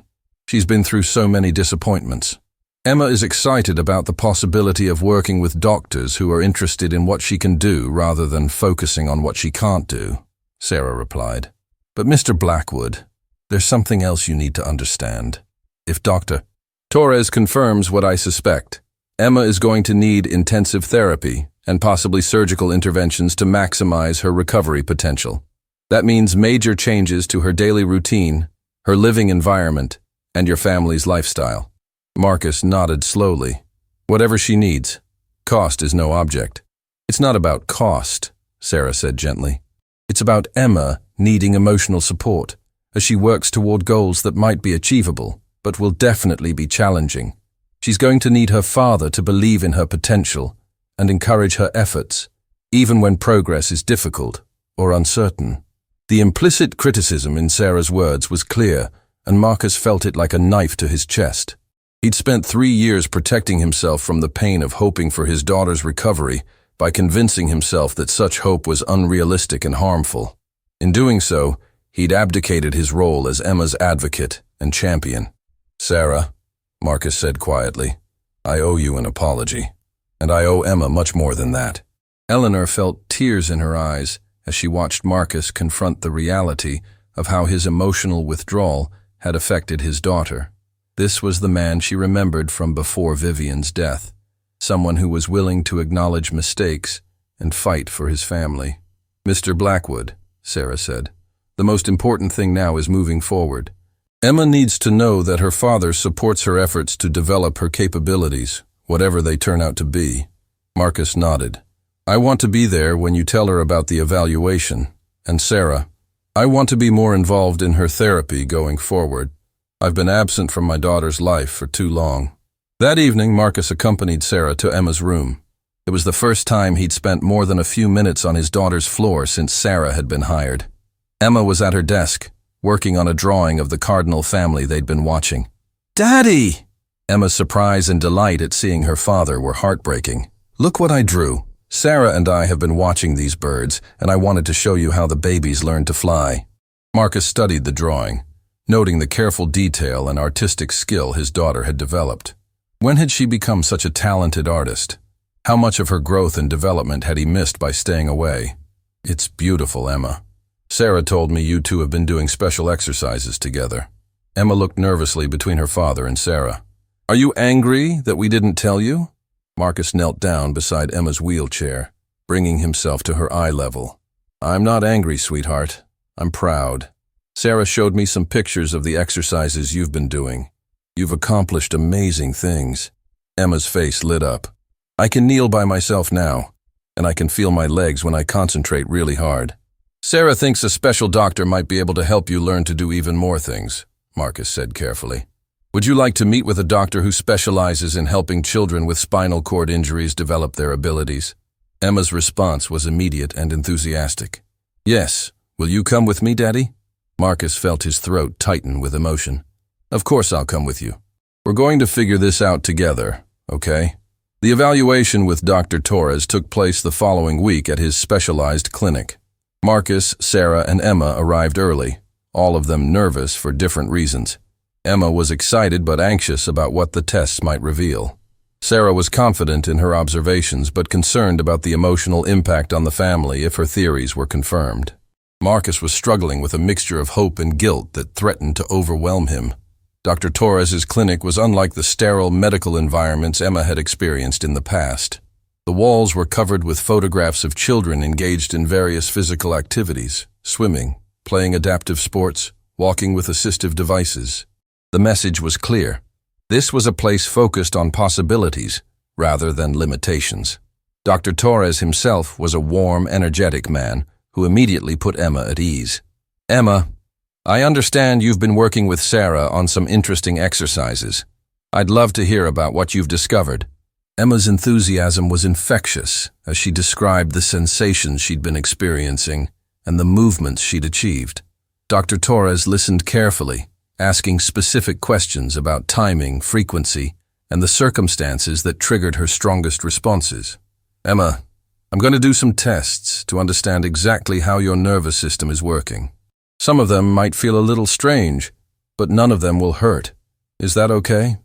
She's been through so many disappointments. Emma is excited about the possibility of working with doctors who are interested in what she can do rather than focusing on what she can't do, Sarah replied. But Mr. Blackwood, there's something else you need to understand. If Dr. Torres confirms what I suspect, Emma is going to need intensive therapy and possibly surgical interventions to maximize her recovery potential. That means major changes to her daily routine, her living environment, and your family's lifestyle. Marcus nodded slowly. Whatever she needs. Cost is no object. It's not about cost, Sarah said gently. It's about Emma needing emotional support as she works toward goals that might be achievable, but will definitely be challenging. She's going to need her father to believe in her potential and encourage her efforts, even when progress is difficult or uncertain. The implicit criticism in Sarah's words was clear, and Marcus felt it like a knife to his chest. He'd spent 3 years protecting himself from the pain of hoping for his daughter's recovery by convincing himself that such hope was unrealistic and harmful. In doing so, he'd abdicated his role as Emma's advocate and champion. "Sarah," Marcus said quietly, "I owe you an apology. And I owe Emma much more than that." Eleanor felt tears in her eyes as she watched Marcus confront the reality of how his emotional withdrawal had affected his daughter. This was the man she remembered from before Vivian's death, someone who was willing to acknowledge mistakes and fight for his family. "Mr. Blackwood," Sarah said, "the most important thing now is moving forward. Emma needs to know that her father supports her efforts to develop her capabilities, whatever they turn out to be." Marcus nodded. "I want to be there when you tell her about the evaluation. And Sarah, I want to be more involved in her therapy going forward. I've been absent from my daughter's life for too long." That evening, Marcus accompanied Sarah to Emma's room. It was the first time he'd spent more than a few minutes on his daughter's floor since Sarah had been hired. Emma was at her desk, working on a drawing of the Cardinal family they'd been watching. "Daddy!" Emma's surprise and delight at seeing her father were heartbreaking. "Look what I drew. Sarah and I have been watching these birds, and I wanted to show you how the babies learn to fly." Marcus studied the drawing, noting the careful detail and artistic skill his daughter had developed. When had she become such a talented artist? How much of her growth and development had he missed by staying away? "It's beautiful, Emma. Sarah told me you two have been doing special exercises together." Emma looked nervously between her father and Sarah. "Are you angry that we didn't tell you?" Marcus knelt down beside Emma's wheelchair, bringing himself to her eye level. "I'm not angry, sweetheart. I'm proud. Sarah showed me some pictures of the exercises you've been doing. You've accomplished amazing things." Emma's face lit up. "I can kneel by myself now, and I can feel my legs when I concentrate really hard." "Sarah thinks a special doctor might be able to help you learn to do even more things," Marcus said carefully. "Would you like to meet with a doctor who specializes in helping children with spinal cord injuries develop their abilities?" Emma's response was immediate and enthusiastic. "Yes. Will you come with me, Daddy?" Marcus felt his throat tighten with emotion. "Of course I'll come with you. We're going to figure this out together, okay?" The evaluation with Dr. Torres took place the following week at his specialized clinic. Marcus, Sarah, and Emma arrived early, all of them nervous for different reasons. Emma was excited but anxious about what the tests might reveal. Sarah was confident in her observations but concerned about the emotional impact on the family if her theories were confirmed. Marcus was struggling with a mixture of hope and guilt that threatened to overwhelm him. Dr. Torres's clinic was unlike the sterile medical environments Emma had experienced in the past. The walls were covered with photographs of children engaged in various physical activities, swimming, playing adaptive sports, walking with assistive devices. The message was clear. This was a place focused on possibilities rather than limitations. Dr. Torres himself was a warm, energetic man who immediately put Emma at ease. "Emma, I understand you've been working with Sarah on some interesting exercises. I'd love to hear about what you've discovered." Emma's enthusiasm was infectious as she described the sensations she'd been experiencing and the movements she'd achieved. Dr. Torres listened carefully, asking specific questions about timing, frequency, and the circumstances that triggered her strongest responses. "Emma, I'm going to do some tests to understand exactly how your nervous system is working. Some of them might feel a little strange, but none of them will hurt. Is that okay?"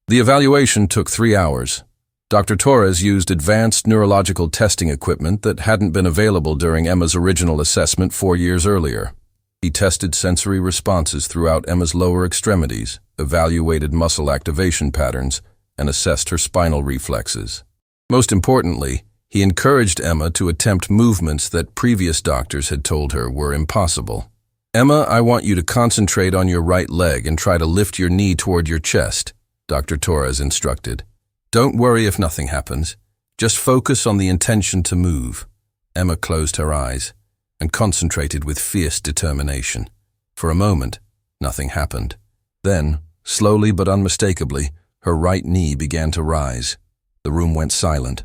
The evaluation took 3 hours. Dr. Torres used advanced neurological testing equipment that hadn't been available during Emma's original assessment 4 years earlier. He tested sensory responses throughout Emma's lower extremities, evaluated muscle activation patterns, and assessed her spinal reflexes. Most importantly, he encouraged Emma to attempt movements that previous doctors had told her were impossible. "Emma, I want you to concentrate on your right leg and try to lift your knee toward your chest," Dr. Torres instructed. "Don't worry if nothing happens. Just focus on the intention to move." Emma closed her eyes and concentrated with fierce determination. For a moment, nothing happened. Then, slowly but unmistakably, her right knee began to rise. The room went silent.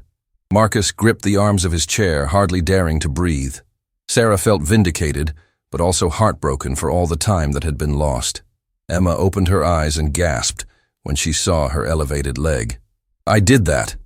Marcus gripped the arms of his chair, hardly daring to breathe. Sarah felt vindicated, but also heartbroken for all the time that had been lost. Emma opened her eyes and gasped when she saw her elevated leg. "I did that.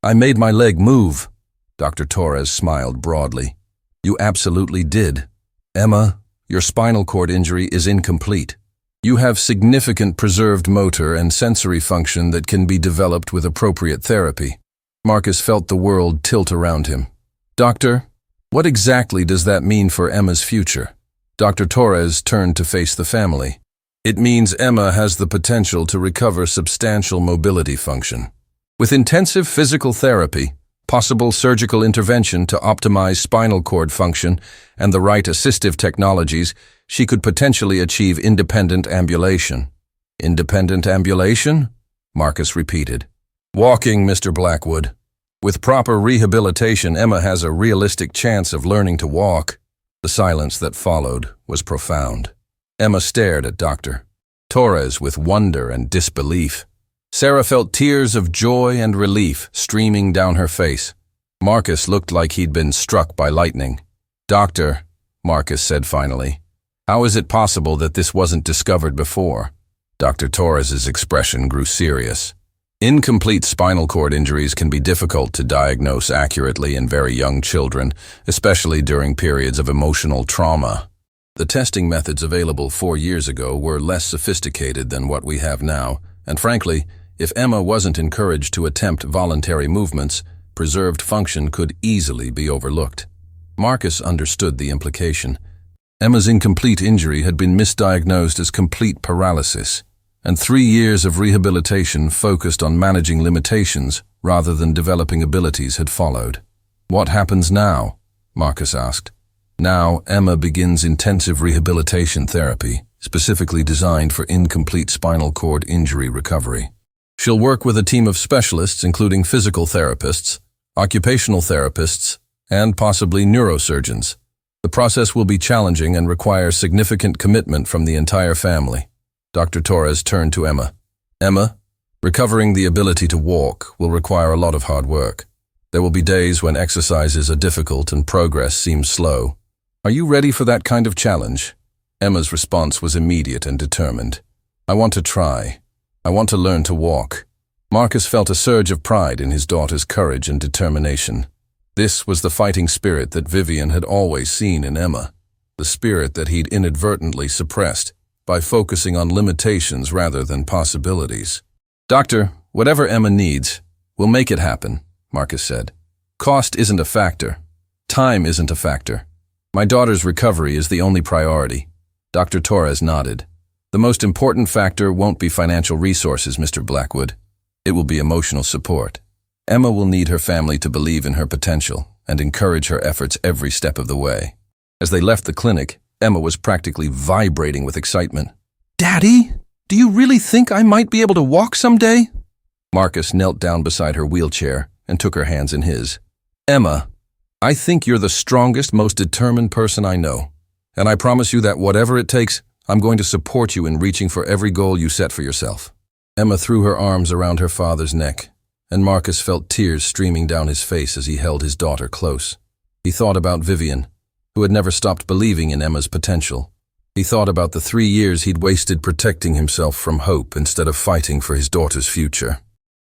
I made my leg move." Dr. Torres smiled broadly. "You absolutely did. Emma, your spinal cord injury is incomplete. You have significant preserved motor and sensory function that can be developed with appropriate therapy." Marcus felt the world tilt around him. "Doctor, what exactly does that mean for Emma's future?" Dr. Torres turned to face the family. "It means Emma has the potential to recover substantial mobility function. With intensive physical therapy, possible surgical intervention to optimize spinal cord function, and the right assistive technologies, she could potentially achieve independent ambulation." "Independent ambulation?" Marcus repeated. "Walking, Mr. Blackwood. With proper rehabilitation, Emma has a realistic chance of learning to walk." The silence that followed was profound. Emma stared at Dr. Torres with wonder and disbelief. Sarah felt tears of joy and relief streaming down her face. Marcus looked like he'd been struck by lightning. "Doctor," Marcus said finally, "how is it possible that this wasn't discovered before?" Dr. Torres's expression grew serious. "Incomplete spinal cord injuries can be difficult to diagnose accurately in very young children, especially during periods of emotional trauma. The testing methods available 4 years ago were less sophisticated than what we have now, and frankly, if Emma wasn't encouraged to attempt voluntary movements, preserved function could easily be overlooked." Marcus understood the implication. Emma's incomplete injury had been misdiagnosed as complete paralysis, and 3 years of rehabilitation focused on managing limitations rather than developing abilities had followed. "What happens now?" Marcus asked. "Now, Emma begins intensive rehabilitation therapy, specifically designed for incomplete spinal cord injury recovery. She'll work with a team of specialists including physical therapists, occupational therapists, and possibly neurosurgeons. The process will be challenging and require significant commitment from the entire family." Dr. Torres turned to Emma. "Emma, recovering the ability to walk will require a lot of hard work. There will be days when exercises are difficult and progress seems slow. Are you ready for that kind of challenge?" Emma's response was immediate and determined. "I want to try. I want to learn to walk." Marcus felt a surge of pride in his daughter's courage and determination. This was the fighting spirit that Vivian had always seen in Emma, the spirit that he'd inadvertently suppressed by focusing on limitations rather than possibilities. "Doctor, whatever Emma needs, we'll make it happen," Marcus said. "Cost isn't a factor. Time isn't a factor. My daughter's recovery is the only priority." Dr. Torres nodded. "The most important factor won't be financial resources, Mr. Blackwood. It will be emotional support. Emma will need her family to believe in her potential and encourage her efforts every step of the way." As they left the clinic, Emma was practically vibrating with excitement. "Daddy, do you really think I might be able to walk someday?" Marcus knelt down beside her wheelchair and took her hands in his. "Emma, I think you're the strongest, most determined person I know, and I promise you that whatever it takes, I'm going to support you in reaching for every goal you set for yourself." Emma threw her arms around her father's neck, and Marcus felt tears streaming down his face as he held his daughter close. He thought about Vivian, who had never stopped believing in Emma's potential. He thought about the 3 years he'd wasted protecting himself from hope instead of fighting for his daughter's future.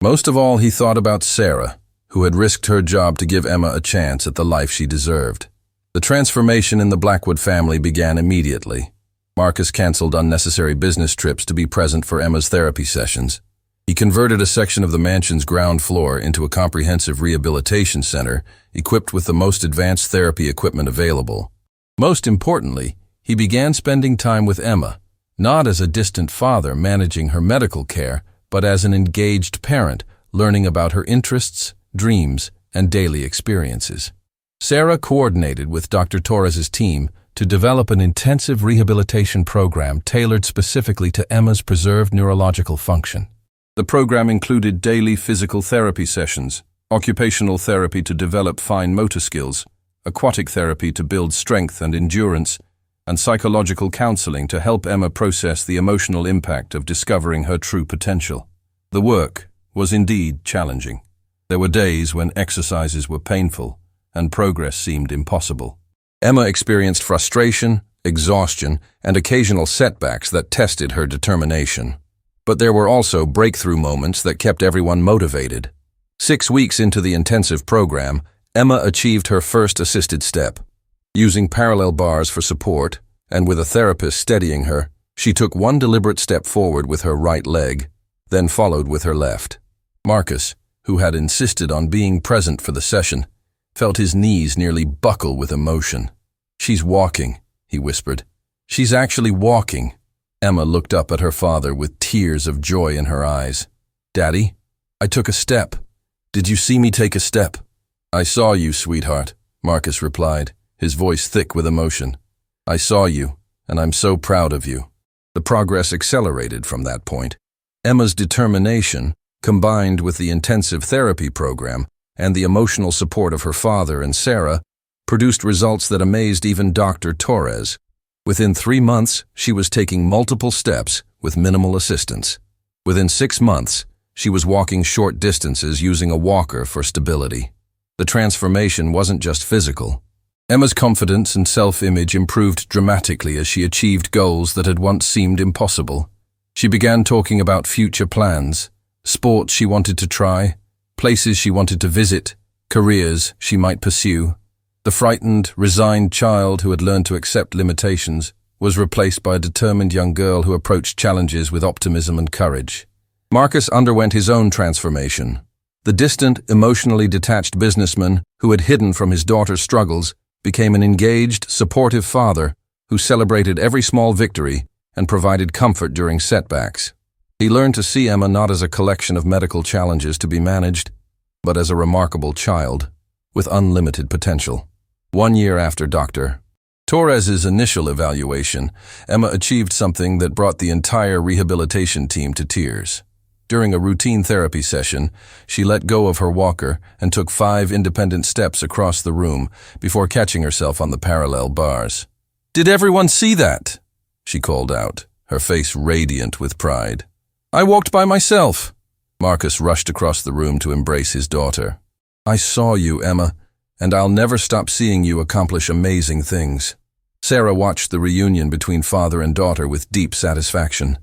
Most of all, he thought about Sarah, who had risked her job to give Emma a chance at the life she deserved. The transformation in the Blackwood family began immediately. Marcus canceled unnecessary business trips to be present for Emma's therapy sessions. He converted a section of the mansion's ground floor into a comprehensive rehabilitation center equipped with the most advanced therapy equipment available. Most importantly, he began spending time with Emma, not as a distant father managing her medical care, but as an engaged parent learning about her interests, dreams, and daily experiences. Sarah coordinated with Dr. Torres's team to develop an intensive rehabilitation program tailored specifically to Emma's preserved neurological function. The program included daily physical therapy sessions, occupational therapy to develop fine motor skills, aquatic therapy to build strength and endurance, and psychological counseling to help Emma process the emotional impact of discovering her true potential. The work was indeed challenging. There were days when exercises were painful and progress seemed impossible. Emma experienced frustration, exhaustion, and occasional setbacks that tested her determination. But there were also breakthrough moments that kept everyone motivated. 6 weeks into the intensive program, Emma achieved her first assisted step. Using parallel bars for support, and with a therapist steadying her, she took one deliberate step forward with her right leg, then followed with her left. Marcus, who had insisted on being present for the session, felt his knees nearly buckle with emotion. "She's walking," he whispered. "She's actually walking." Emma looked up at her father with tears of joy in her eyes. "Daddy, I took a step. Did you see me take a step?" "I saw you, sweetheart," Marcus replied, his voice thick with emotion. "I saw you, and I'm so proud of you." The progress accelerated from that point. Emma's determination, combined with the intensive therapy program and the emotional support of her father and Sarah, produced results that amazed even Dr. Torres. Within 3 months, she was taking multiple steps with minimal assistance. Within 6 months, she was walking short distances using a walker for stability. The transformation wasn't just physical. Emma's confidence and self-image improved dramatically as she achieved goals that had once seemed impossible. She began talking about future plans, sports she wanted to try, places she wanted to visit, careers she might pursue. The frightened, resigned child who had learned to accept limitations was replaced by a determined young girl who approached challenges with optimism and courage. Marcus underwent his own transformation. The distant, emotionally detached businessman who had hidden from his daughter's struggles became an engaged, supportive father who celebrated every small victory and provided comfort during setbacks. He learned to see Emma not as a collection of medical challenges to be managed, but as a remarkable child with unlimited potential. 1 year after Dr. Torres's initial evaluation, Emma achieved something that brought the entire rehabilitation team to tears. During a routine therapy session, she let go of her walker and took 5 independent steps across the room before catching herself on the parallel bars. "Did everyone see that?" she called out, her face radiant with pride. "I walked by myself." Marcus rushed across the room to embrace his daughter. "I saw you, Emma, and I'll never stop seeing you accomplish amazing things." Sarah watched the reunion between father and daughter with deep satisfaction.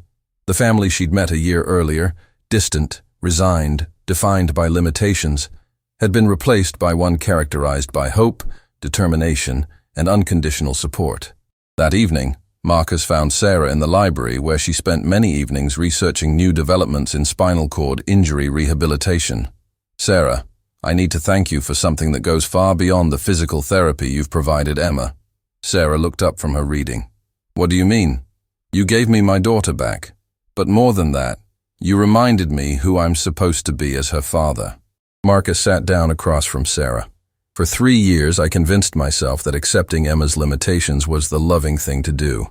The family she'd met a year earlier, distant, resigned, defined by limitations, had been replaced by one characterized by hope, determination, and unconditional support. That evening, Marcus found Sarah in the library where she spent many evenings researching new developments in spinal cord injury rehabilitation. "Sarah, I need to thank you for something that goes far beyond the physical therapy you've provided Emma." Sarah looked up from her reading. "What do you mean?" "You gave me my daughter back. But more than that, you reminded me who I'm supposed to be as her father." Marcus sat down across from Sarah. "For 3 years, I convinced myself that accepting Emma's limitations was the loving thing to do.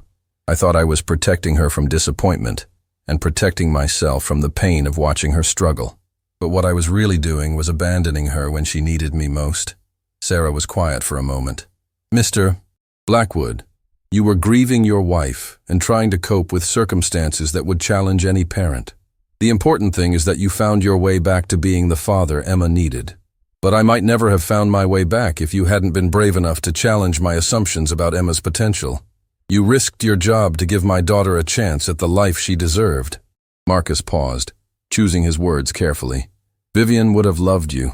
I thought I was protecting her from disappointment and protecting myself from the pain of watching her struggle. But what I was really doing was abandoning her when she needed me most." Sarah was quiet for a moment. "Mr. Blackwood, you were grieving your wife and trying to cope with circumstances that would challenge any parent. The important thing is that you found your way back to being the father Emma needed. But I might never have found my way back if you hadn't been brave enough to challenge my assumptions about Emma's potential. You risked your job to give my daughter a chance at the life she deserved." Marcus paused, choosing his words carefully. "Vivian would have loved you.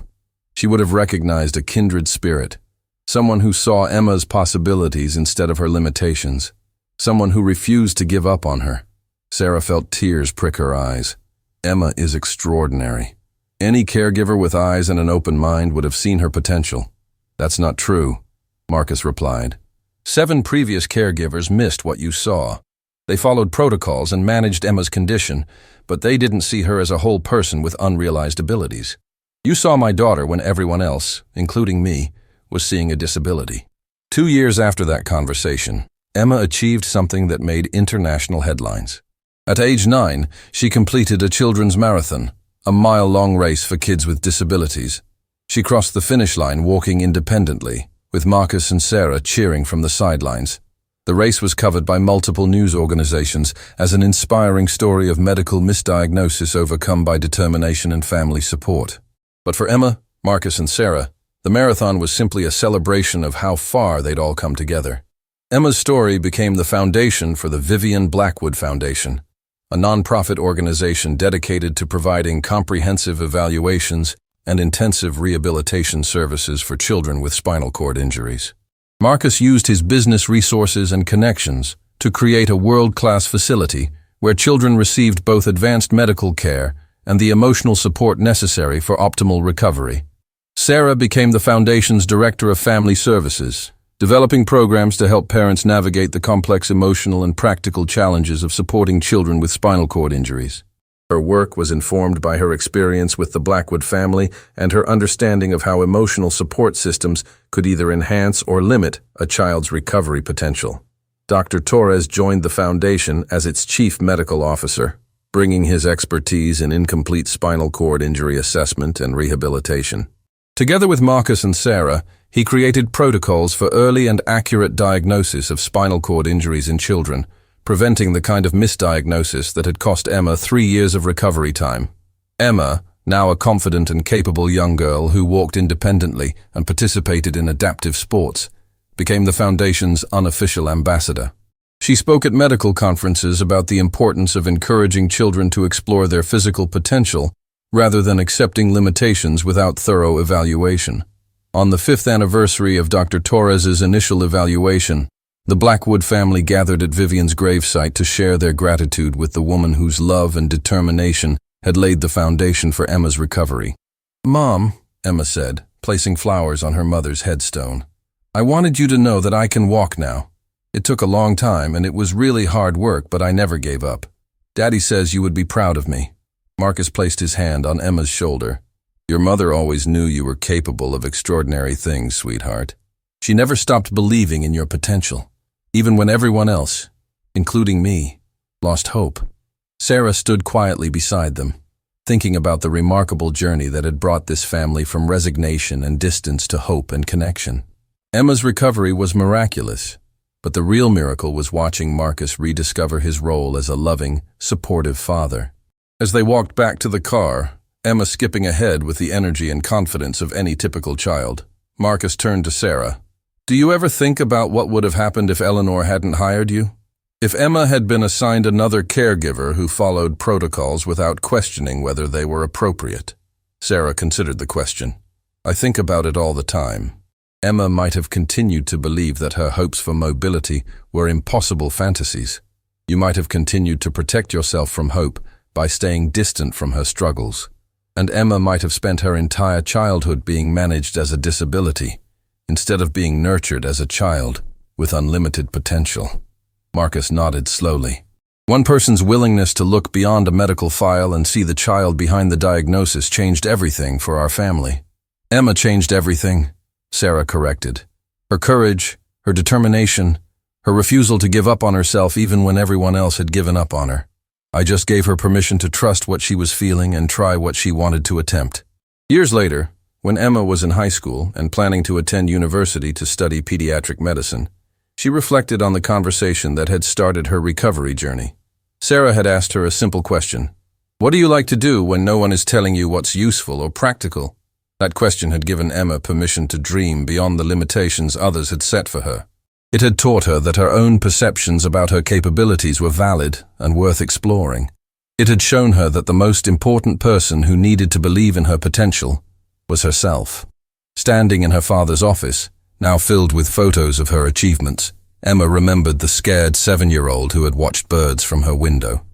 She would have recognized a kindred spirit, someone who saw Emma's possibilities instead of her limitations, someone who refused to give up on her." Sarah felt tears prick her eyes. "Emma is extraordinary. Any caregiver with eyes and an open mind would have seen her potential." "That's not true," Marcus replied. 7 previous caregivers missed what you saw. They followed protocols and managed Emma's condition, but they didn't see her as a whole person with unrealized abilities. You saw my daughter when everyone else, including me, was seeing a disability." 2 years after that conversation, Emma achieved something that made international headlines. At age 9, she completed a children's marathon, a mile-long race for kids with disabilities. She crossed the finish line walking independently, with Marcus and Sarah cheering from the sidelines. The race was covered by multiple news organizations as an inspiring story of medical misdiagnosis overcome by determination and family support. But for Emma, Marcus, and Sarah, the marathon was simply a celebration of how far they'd all come together. Emma's story became the foundation for the Vivian Blackwood Foundation, a nonprofit organization dedicated to providing comprehensive evaluations and intensive rehabilitation services for children with spinal cord injuries. Marcus used his business resources and connections to create a world-class facility where children received both advanced medical care and the emotional support necessary for optimal recovery. Sarah became the foundation's Director of Family Services, developing programs to help parents navigate the complex emotional and practical challenges of supporting children with spinal cord injuries. Her work was informed by her experience with the Blackwood family and her understanding of how emotional support systems could either enhance or limit a child's recovery potential. Dr. Torres joined the foundation as its chief medical officer, bringing his expertise in incomplete spinal cord injury assessment and rehabilitation. Together with Marcus and Sarah, he created protocols for early and accurate diagnosis of spinal cord injuries in children, preventing the kind of misdiagnosis that had cost Emma 3 years of recovery time. Emma, now a confident and capable young girl who walked independently and participated in adaptive sports, became the foundation's unofficial ambassador. She spoke at medical conferences about the importance of encouraging children to explore their physical potential rather than accepting limitations without thorough evaluation. On the 5th anniversary of Dr. Torres's initial evaluation, the Blackwood family gathered at Vivian's gravesite to share their gratitude with the woman whose love and determination had laid the foundation for Emma's recovery. "Mom," Emma said, placing flowers on her mother's headstone, "I wanted you to know that I can walk now. It took a long time and it was really hard work, but I never gave up. Daddy says you would be proud of me." Marcus placed his hand on Emma's shoulder. "Your mother always knew you were capable of extraordinary things, sweetheart. She never stopped believing in your potential, even when everyone else, including me, lost hope." Sarah stood quietly beside them, thinking about the remarkable journey that had brought this family from resignation and distance to hope and connection. Emma's recovery was miraculous, but the real miracle was watching Marcus rediscover his role as a loving, supportive father. As they walked back to the car, Emma skipping ahead with the energy and confidence of any typical child, Marcus turned to Sarah. "Do you ever think about what would have happened if Eleanor hadn't hired you? If Emma had been assigned another caregiver who followed protocols without questioning whether they were appropriate?" Sarah considered the question. "I think about it all the time. Emma might have continued to believe that her hopes for mobility were impossible fantasies. You might have continued to protect yourself from hope by staying distant from her struggles. And Emma might have spent her entire childhood being managed as a disability, instead of being nurtured as a child with unlimited potential." Marcus nodded slowly. One person's willingness to look beyond a medical file and see the child behind the diagnosis changed everything for our family. "Emma changed everything," Sarah corrected. "Her courage, her determination, her refusal to give up on herself even when everyone else had given up on her. I just gave her permission to trust what she was feeling and try what she wanted to attempt." Years later, when Emma was in high school and planning to attend university to study pediatric medicine, she reflected on the conversation that had started her recovery journey. Sarah had asked her a simple question. "What do you like to do when no one is telling you what's useful or practical?" That question had given Emma permission to dream beyond the limitations others had set for her. It had taught her that her own perceptions about her capabilities were valid and worth exploring. It had shown her that the most important person who needed to believe in her potential was herself. Standing in her father's office, now filled with photos of her achievements, Emma remembered the scared 7-year-old who had watched birds from her window.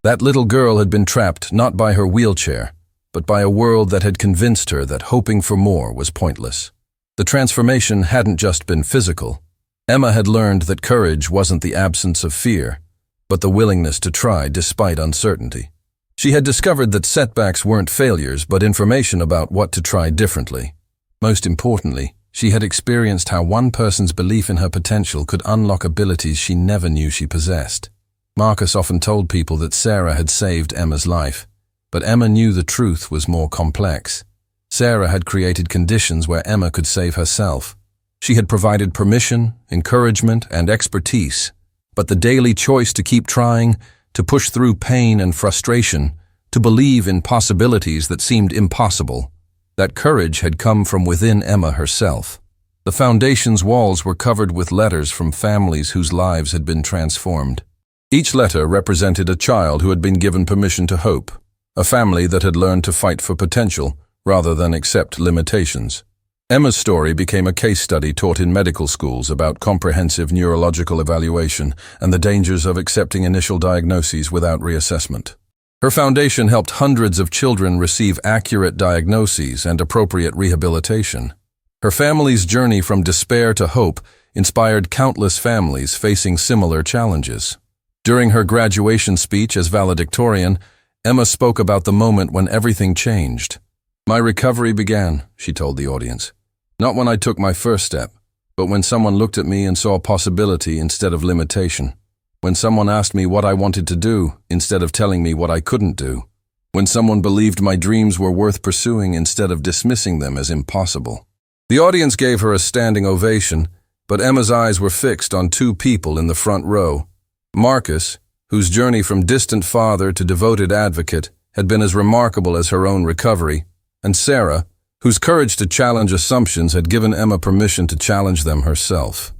That little girl had been trapped not by her wheelchair, but by a world that had convinced her that hoping for more was pointless. The transformation hadn't just been physical. Emma had learned that courage wasn't the absence of fear, but the willingness to try despite uncertainty. She had discovered that setbacks weren't failures, but information about what to try differently. Most importantly, she had experienced how one person's belief in her potential could unlock abilities she never knew she possessed. Marcus often told people that Sarah had saved Emma's life, but Emma knew the truth was more complex. Sarah had created conditions where Emma could save herself. She had provided permission, encouragement, and expertise, but the daily choice to keep trying, to push through pain and frustration, to believe in possibilities that seemed impossible, That courage had come from within Emma herself. The foundation's walls were covered with letters from families whose lives had been transformed. Each letter represented a child who had been given permission to hope, a family that had learned to fight for potential rather than accept limitations. Emma's story became a case study taught in medical schools about comprehensive neurological evaluation and the dangers of accepting initial diagnoses without reassessment. Her foundation helped hundreds of children receive accurate diagnoses and appropriate rehabilitation. Her family's journey from despair to hope inspired countless families facing similar challenges. During her graduation speech as valedictorian, Emma spoke about the moment when everything changed. "My recovery began," she told the audience. "Not when I took my first step, but when someone looked at me and saw possibility instead of limitation. When someone asked me what I wanted to do instead of telling me what I couldn't do. When someone believed my dreams were worth pursuing instead of dismissing them as impossible." The audience gave her a standing ovation, but Emma's eyes were fixed on two people in the front row. Marcus, whose journey from distant father to devoted advocate had been as remarkable as her own recovery, and Sarah, whose courage to challenge assumptions had given Emma permission to challenge them herself.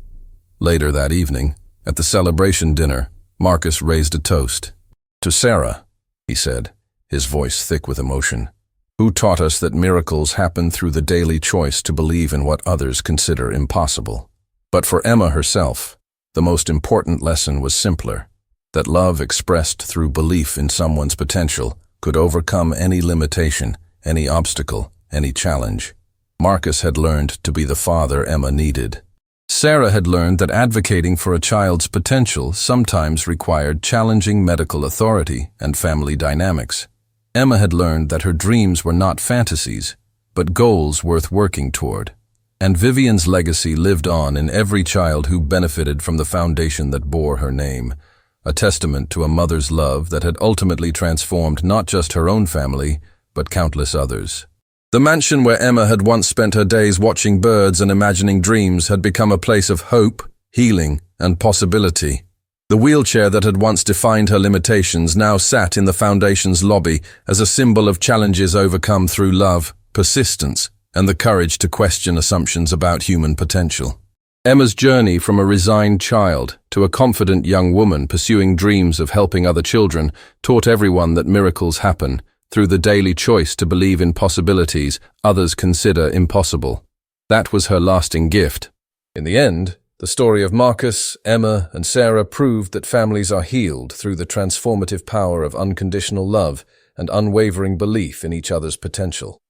Later that evening, at the celebration dinner, Marcus raised a toast. "To Sarah," he said, his voice thick with emotion, "who taught us that miracles happen through the daily choice to believe in what others consider impossible." But for Emma herself, the most important lesson was simpler, that love expressed through belief in someone's potential could overcome any limitation, any obstacle, any challenge. Marcus had learned to be the father Emma needed. Sarah had learned that advocating for a child's potential sometimes required challenging medical authority and family dynamics. Emma had learned that her dreams were not fantasies, but goals worth working toward. And Vivian's legacy lived on in every child who benefited from the foundation that bore her name, a testament to a mother's love that had ultimately transformed not just her own family, but countless others. The mansion where Emma had once spent her days watching birds and imagining dreams had become a place of hope, healing, and possibility. The wheelchair that had once defined her limitations now sat in the foundation's lobby as a symbol of challenges overcome through love, persistence, and the courage to question assumptions about human potential. Emma's journey from a resigned child to a confident young woman pursuing dreams of helping other children taught everyone that miracles happen through the daily choice to believe in possibilities others consider impossible. That was her lasting gift. In the end, the story of Marcus, Emma, and Sarah proved that families are healed through the transformative power of unconditional love and unwavering belief in each other's potential.